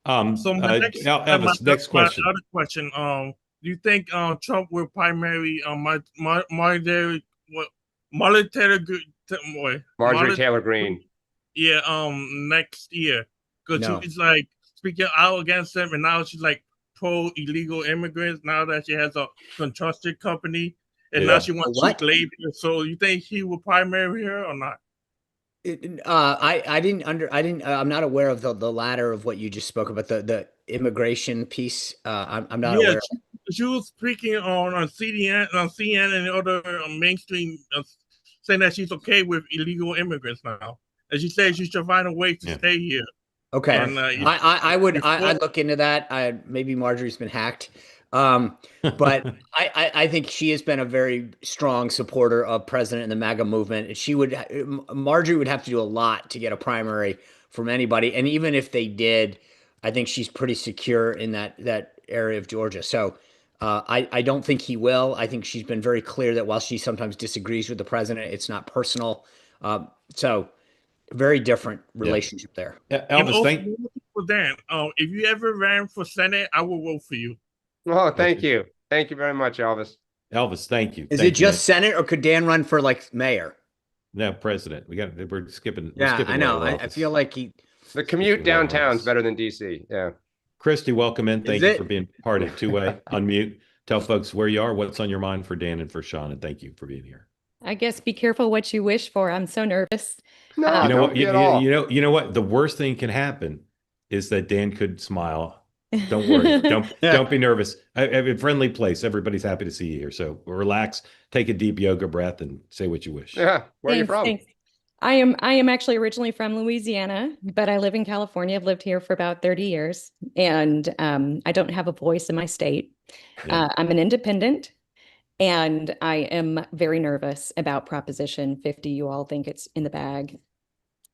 Elvis, next question. My other question. Do you think Trump will primary Marjorie Taylor Greene? Yeah, next year, because she's like speaking out against them, and now she's like pro illegal immigrants. Now that she has a construction company, and now she wants cheap labor. So you think he will primary her or not? I'm not aware of the latter of what you just spoke about, the immigration piece. I'm not aware. She was speaking on CNN and other mainstream, saying that she's okay with illegal immigrants now, and she says she should find a way to stay here. Okay, and, I'd look into that. Maybe Marjorie's been hacked, but I think she has been a very strong supporter of President and the MAGA movement. Marjorie would have to do a lot to get a primary from anybody, and even if they did, I think she's pretty secure in that area of Georgia. So. I don't think he will. I think she's been very clear that while she sometimes disagrees with the president, it's not personal. So very different relationship there. Elvis, thank you. Dan, if you ever ran for Senate, I will vote for you. Oh, thank you. Thank you very much, Elvis. Elvis, thank you. Is it just Senate, or could Dan run for like mayor? No, president. We're skipping. Yeah, I know. I feel like the commute downtown is better than DC. Yeah. Christy, welcome in. Thank you for being part of Two-Way. Unmute. Tell folks where you are, what's on your mind for Dan and for Sean, and thank you for being here. I guess be careful what you wish for. I'm so nervous. No, you know don't what? be at all. You know what? The worst thing can happen is that Dan could smile. Don't worry. Don't be nervous. A friendly place. Everybody's happy to see you here. So relax, take a deep yoga breath, and say what you wish. Yeah. Where are you from? Thanks. I am actually originally from Louisiana, but I live in California. I've lived here for about 30 years, and I don't have a voice in my state. Yeah. I'm an independent, and I am very nervous about Proposition 50. You all think it's in the bag.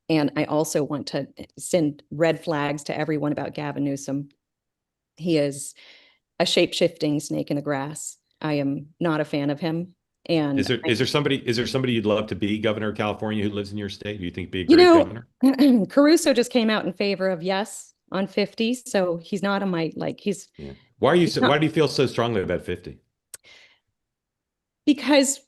And I also want to send red flags to everyone about Gavin Newsom. He is a shape-shifting snake in the grass. I am not a fan of him. And is there somebody you'd love to be governor of California who lives in your state? Do you think be a great governor? Caruso just came out in favor of yes on 50, so he's not on my he's. Yeah. Why do you feel so strongly about 50? Because,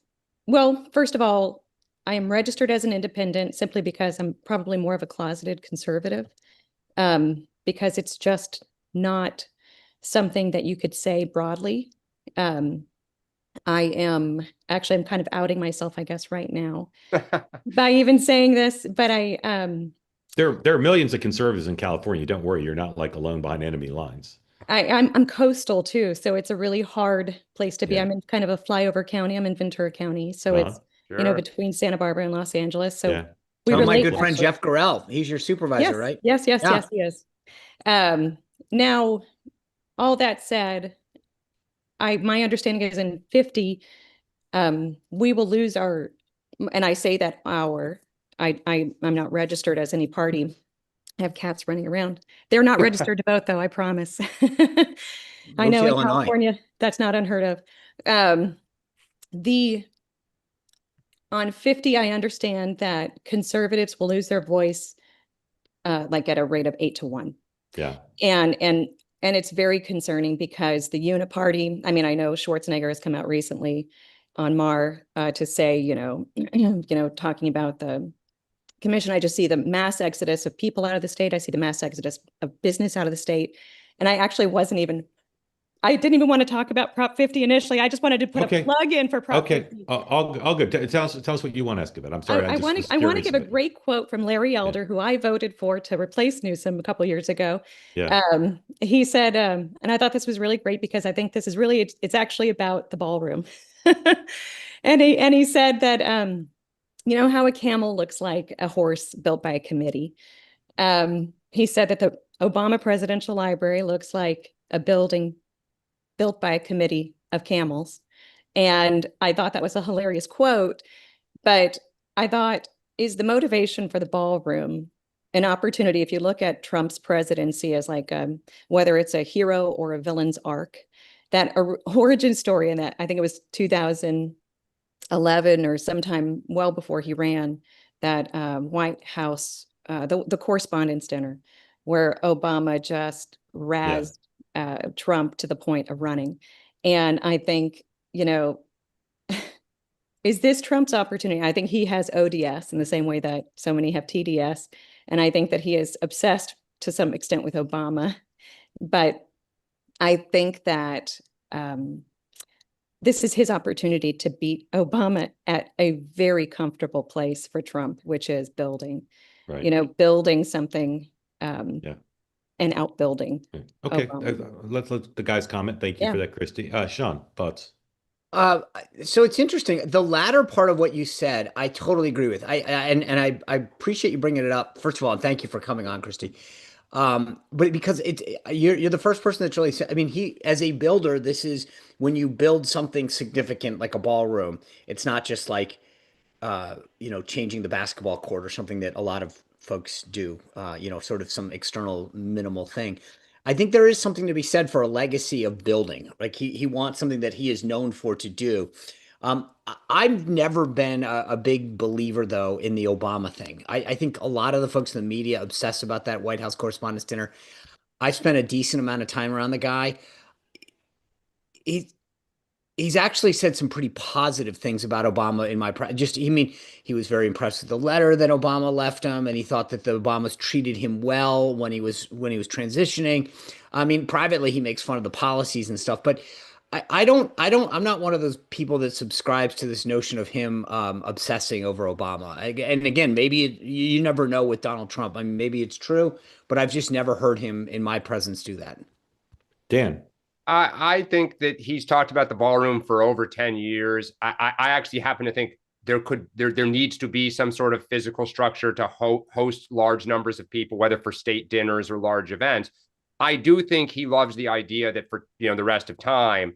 well, first of all, I am registered as an independent simply because I'm probably more of a closeted conservative, because it's just not something that you could say broadly. I'm kind of outing myself, I guess, right now by even saying this, but there are millions of conservatives in California. Don't worry, you're not alone behind enemy lines. I'm coastal too, so it's a really hard place to be. Yeah. I'm in kind of a flyover county. I'm in Ventura County, so it's between Santa Barbara and Los Angeles. So we relate. My good friend Jeff Gorell, he's your supervisor, right? Yes, he is. Now, all that said, my understanding is in 50, we will lose our, and I say that I'm not registered as any party. I have cats running around. They're not registered to vote, though, I promise. I know in California, that's not unheard of. On 50, I understand that conservatives will lose their voice at a rate of 8-1. Yeah. And it's very concerning because the Uniparty, I mean, I know Schwarzenegger has come out recently on Mar to say, talking about the commission, I just see the mass exodus of people out of the state. I see the mass exodus of business out of the state. And I actually I didn't even want to talk about Prop 50 initially. I just wanted to put a plug in for Prop 50. All good. Tell us what you want to ask about. I'm sorry. I want to give a great quote from Larry Elder, who I voted for to replace Newsom a couple years ago. Yeah. He said, and I thought this was really great because I think this is really, it's actually about the ballroom. and he said that, how a camel looks like a horse built by a committee. He said that the Obama Presidential Library looks like a building built by a committee of camels. And I thought that was a hilarious quote, but I thought, is the motivation for the ballroom an opportunity, if you look at Trump's presidency as whether it's a hero or a villain's arc, that origin story in that, I think it was 2011 or sometime well before he ran, that White House, the Correspondents' Dinner, where Obama just razzed Trump to the point of running. And I think, is this Trump's opportunity? I think he has ODS in the same way that so many have TDS. And I think that he is obsessed to some extent with Obama. But I think that this is his opportunity to beat Obama at a very comfortable place for Trump, which is building, building something and outbuilding. Okay, let's let the guys comment. Thank you for that, Christy. Sean, thoughts? So it's interesting. The latter part of what you said, I totally agree with. I appreciate you bringing it up. First of all, and thank you for coming on, Christy. But because you're the first person that's really said. I mean, he as a builder, this is when you build something significant like a ballroom. It's not just changing the basketball court or something that a lot of folks do, sort of some external minimal thing. I think there is something to be said for a legacy of building. Like he wants something that he is known for to do. I've never been a big believer, though, in the Obama thing. I think a lot of the folks in the media obsess about that White House Correspondents' Dinner. I spent a decent amount of time around the guy. he's actually said some pretty positive things about Obama in my he was very impressed with the letter that Obama left him, and he thought that the Obamas treated him well when he was transitioning. I mean, privately he makes fun of the policies and stuff, but I'm not one of those people that subscribes to this notion of him obsessing over Obama. And again, you never know with Donald Trump. I mean, maybe it's true, but I've just never heard him in my presence do that. Dan. I think that he's talked about the ballroom for over 10 years. I actually happen to think there needs to be some sort of physical structure to host large numbers of people, whether for state dinners or large events. I do think he loves the idea that for the rest of time,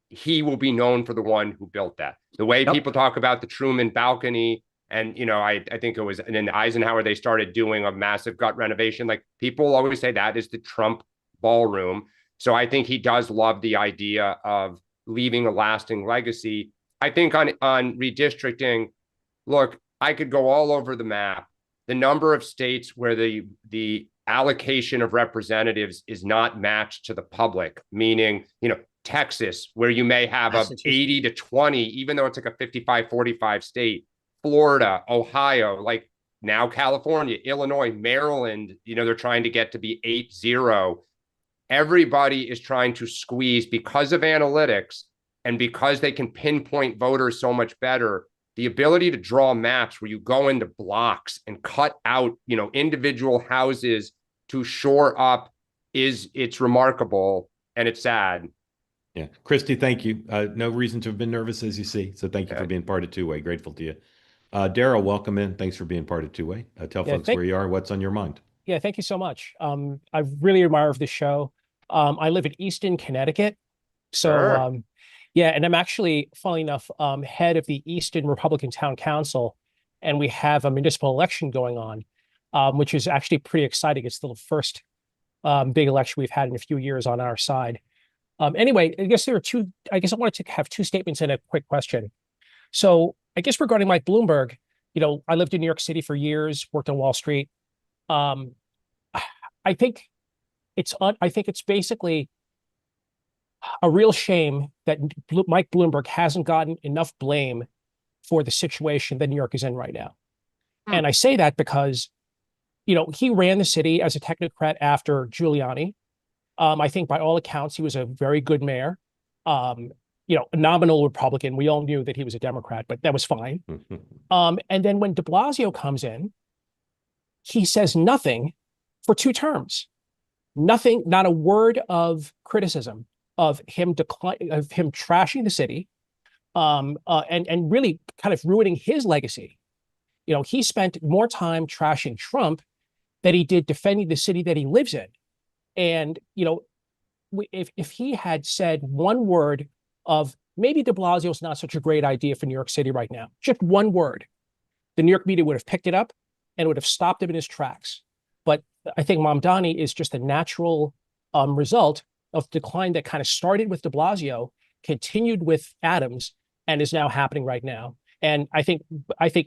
he will be known for the one who built that. The way people talk about the Truman balcony, and I think it was in Eisenhower they started doing a massive gut renovation. Like, people always say that is the Trump ballroom. So I think he does love the idea of leaving a lasting legacy. I think on redistricting, look, I could go all over the map. The number of states where the allocation of representatives is not matched to the public, meaning, Texas, where you may have a 80 to 20, even though it's like a 55-45 state, Florida, Ohio, like now California, Illinois, Maryland, they're trying to get to be 8-0. Everybody is trying to squeeze, because of analytics and because they can pinpoint voters so much better, the ability to draw maps where you go into blocks and cut out, individual houses to shore up it's remarkable, and it's sad. Yeah. Christy, thank you. No reason to have been nervous, as you see. So thank you for being part of Two Way. Grateful to you. Daryl, welcome in. Thanks for being part of Two Way. Tell folks where you are, what's on your mind. Yeah, thank you so much. I really admire this show. I live in Easton, Connecticut. So, Sure. Yeah, and I'm actually, funnily enough, head of the Easton Republican Town Council, and we have a municipal election going on, which is actually pretty exciting. It's the first big election we've had in a few years on our side. Anyway, I guess I wanted to have two statements and a quick question. So I guess regarding Mike Bloomberg, I lived in New York City for years, worked on Wall Street. I think it's basically a real shame that Mike Bloomberg hasn't gotten enough blame for the situation that New York is in right now. And I say that because, he ran the city as a technocrat after Giuliani. I think by all accounts, he was a very good mayor. A nominal Republican. We all knew that he was a Democrat, but that was fine. And then when de Blasio comes in, he says nothing for 2 terms. Nothing, not a word of criticism of him trashing the city, and really kind of ruining his legacy. He spent more time trashing Trump than he did defending the city that he lives in. And, if he had said one word of maybe de Blasio is not such a great idea for New York City right now, just one word, the New York media would have picked it up and would have stopped him in his tracks. But I think Mamdani is just a natural result of decline that kind of started with de Blasio, continued with Adams, and is now happening right now. And I think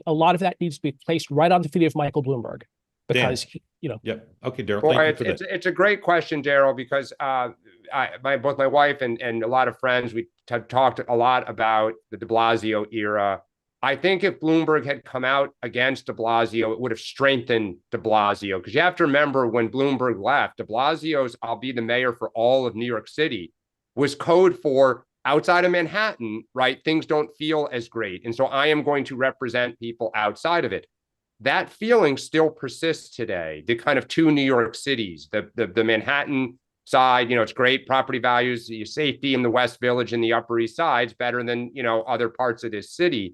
a lot of that needs to be placed right on the feet of Michael Bloomberg, because Yeah. Okay, Daryl. Well, thank you for that. it's a great question, Daryl, because both my wife and a lot of friends, we talked a lot about the de Blasio era. I think if Bloomberg had come out against de Blasio, it would have strengthened de Blasio, because you have to remember when Bloomberg left, de Blasio's "I'll be the mayor for all of New York City" was code for outside of Manhattan, right? Things don't feel as great. And so I am going to represent people outside of it. That feeling still persists today. The kind of 2 New York cities, the Manhattan side, it's great property values, safety in the West Village and the Upper East Side's better than, other parts of this city.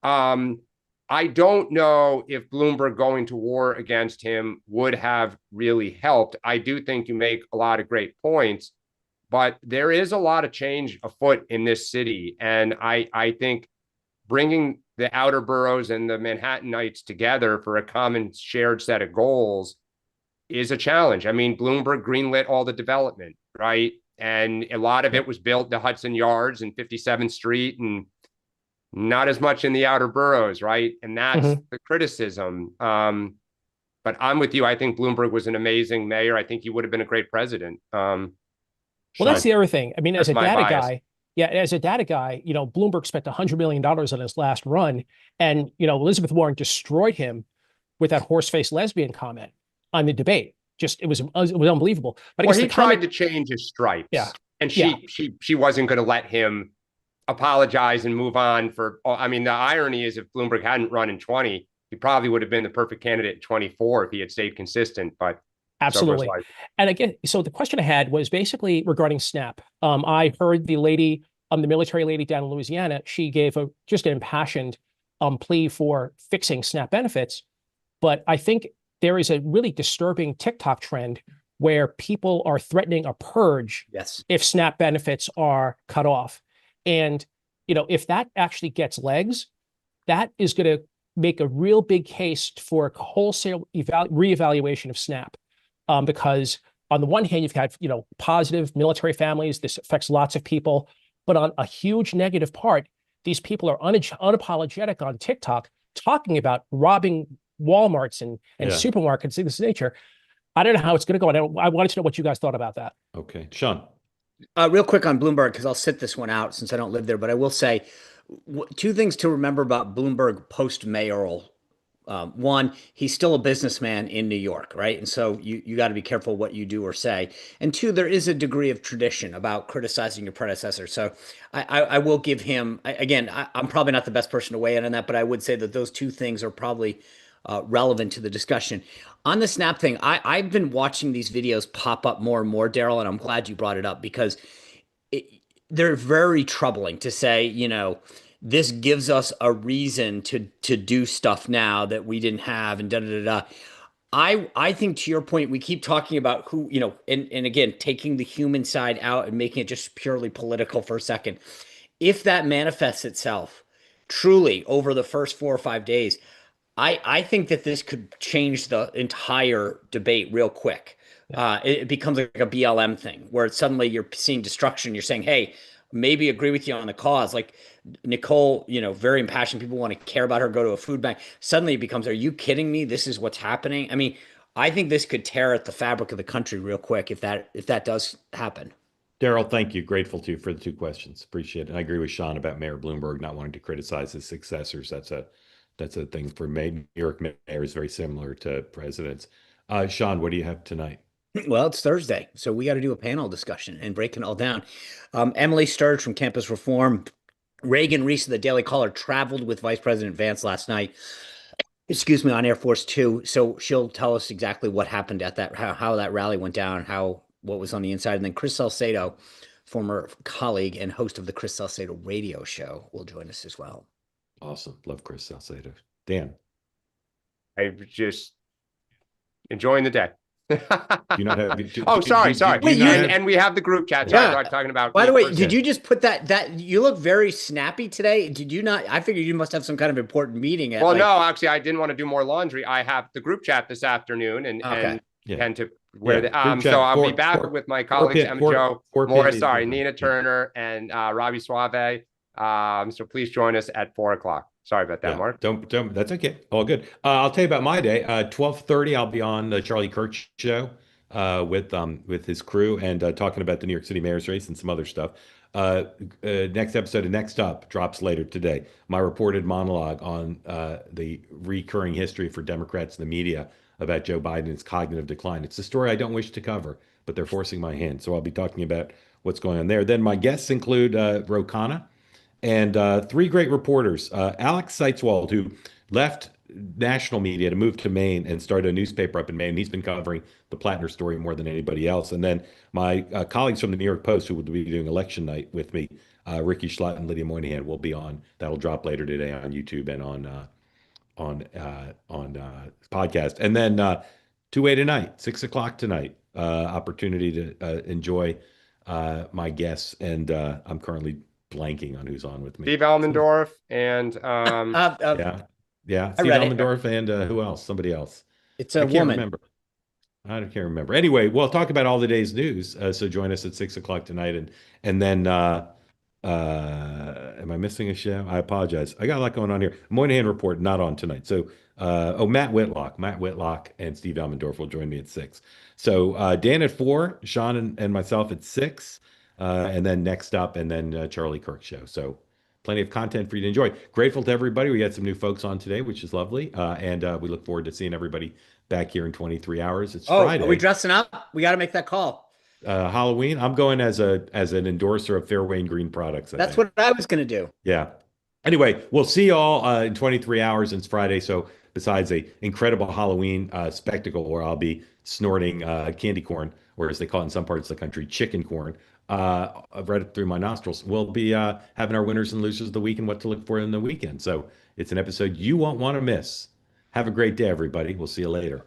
I don't know if Bloomberg going to war against him would have really helped. I do think you make a lot of great points, but there is a lot of change afoot in this city. And I think bringing the outer boroughs and the Manhattanites together for a common shared set of goals is a challenge. I mean, Bloomberg greenlit all the development, right? And a lot of it was built to Hudson Yards and 57th Street, and not as much in the outer boroughs, right? And that's the criticism. But I'm with you. I think Bloomberg was an amazing mayor. I think he would have been a great president. Well, that's the other thing. I mean, as a data guy, Yeah, as a data guy, Bloomberg spent $100 million on his last run, and Elizabeth Warren destroyed him with that horse-faced lesbian comment on the debate. Just it was unbelievable. But well, he tried to change his stripes, yeah, and she wasn't going to let him apologize and move on. I mean, the irony is, if Bloomberg hadn't run in 20, he probably would have been the perfect candidate in 24 if he had stayed consistent. But absolutely. And again, so the question I had was basically regarding SNAP. I heard the lady, the military lady down in Louisiana, she gave just an impassioned plea for fixing SNAP benefits. But I think there is a really disturbing TikTok trend where people are threatening a purge if SNAP benefits are cut off. And, if that actually gets legs, that is going to make a real big case for a wholesale reevaluation of SNAP. Because on the one hand, you've got, positive military families. This affects lots of people. But on a huge negative part, these people are unapologetic on TikTok talking about robbing Walmarts and supermarkets of this nature. I don't know how it's going to go. I wanted to know what you guys thought about that. Okay. Sean. Real quick on Bloomberg, because I'll sit this one out since I don't live there, but I will say two things to remember about Bloomberg post-mayoral. One, he's still a businessman in New York, right? And so you got to be careful what you do or say. And two, there is a degree of tradition about criticizing your predecessor. So I will give him, again, I'm probably not the best person to weigh in on that, but I would say that those two things are probably relevant to the discussion. On the SNAP thing, I've been watching these videos pop up more and more, Daryl, and I'm glad you brought it up because they're very troubling to say, this gives us a reason to do stuff now that we didn't have and da-da-da-da. I think, to your point, we keep talking about who, and again, taking the human side out and making it just purely political for a second. If that manifests itself truly over the first 4 or 5 days, I think that this could change the entire debate real quick. It becomes like a BLM thing where suddenly you're seeing destruction. You're saying, hey, maybe agree with you on the cause. Like Nicole, very impassioned. People want to care about her, go to a food bank. Suddenly it becomes, are you kidding me? This is what's happening. I mean, I think this could tear at the fabric of the country real quick if that does happen. Daryl, thank you. Grateful to you for the 2 questions. Appreciate it. And I agree with Sean about Mayor Bloomberg not wanting to criticize his successors. That's a thing for New York mayors, very similar to presidents. Sean, what do you have tonight? Well, it's Thursday, so we got to do a panel discussion and break it all down. Emily Sturge from Campus Reform, Reagan Reese of the Daily Caller traveled with Vice President Vance last night, on Air Force Two. So she'll tell us exactly what happened at that, how that rally went down, what was on the inside. And then Chris Salcedo, former colleague and host of the Chris Salcedo radio show, will join us as well. Awesome. Love Chris Salcedo. Dan. I'm just enjoying the day. Do you not have, sorry. Wait, and we have the group chat. Talking about. By the way, did you just put that you look very snappy today? Did you not? I figured you must have some kind of important meeting. No, actually, I didn't want to do more laundry. I have the group chat this afternoon and tend to wear so I'll be back with my colleagues, Joe Morris, Nina Turner, and Robbie Suave. So please join us at 4:00. Sorry about that, Mark. Don't. That's okay. All good. I'll tell you about my day. 12:30, I'll be on the Charlie Kirk show with his crew and talking about the New York City mayor's race and some other stuff. Next episode of Next Up drops later today. My reported monologue on the recurring history for Democrats in the media about Joe Biden's cognitive decline. It's a story I don't wish to cover, but they're forcing my hand. So I'll be talking about what's going on there. Then my guests include Ro Khanna and 3 great reporters. Alex Seitzwald, who left national media to move to Maine and started a newspaper up in Maine. He's been covering the Plattner story more than anybody else. And then my colleagues from the New York Post, who will be doing election night with me, Ricky Schlott and Lydia Moynihan, will be on. That'll drop later today on YouTube and on podcast. And then 2-way tonight, 6:00 tonight. Opportunity to enjoy my guests, and I'm currently blanking on who's on with me. Steve Elmendorf and Steve Elmendorf and who else? Somebody else. It's a woman. I can't remember. Anyway, we'll talk about all the day's news. So join us at 6:00 tonight, and then am I missing a show? I apologize. I got a lot going on here. Moynihan Report not on tonight. So Matt Whitlock and Steve Elmendorf will join me at 6. So Dan at 4, Sean and myself at 6. and then next up, and then Charlie Kirk show. So plenty of content for you to enjoy. Grateful to everybody. We got some new folks on today, which is lovely. And we look forward to seeing everybody back here in 23 hours. It's Friday. Are we dressing up? We got to make that call. Halloween. I'm going as an endorser of Fairway and Green products. That's what I was going to do. Yeah. Anyway, we'll see y'all in 23 hours, and it's Friday. So besides a incredible Halloween spectacle where I'll be snorting candy corn, or as they call it in some parts of the country, chicken corn, right through my nostrils, we'll be having our winners and losers of the week and what to look for in the weekend. So it's an episode you won't want to miss. Have a great day, everybody. We'll see you later.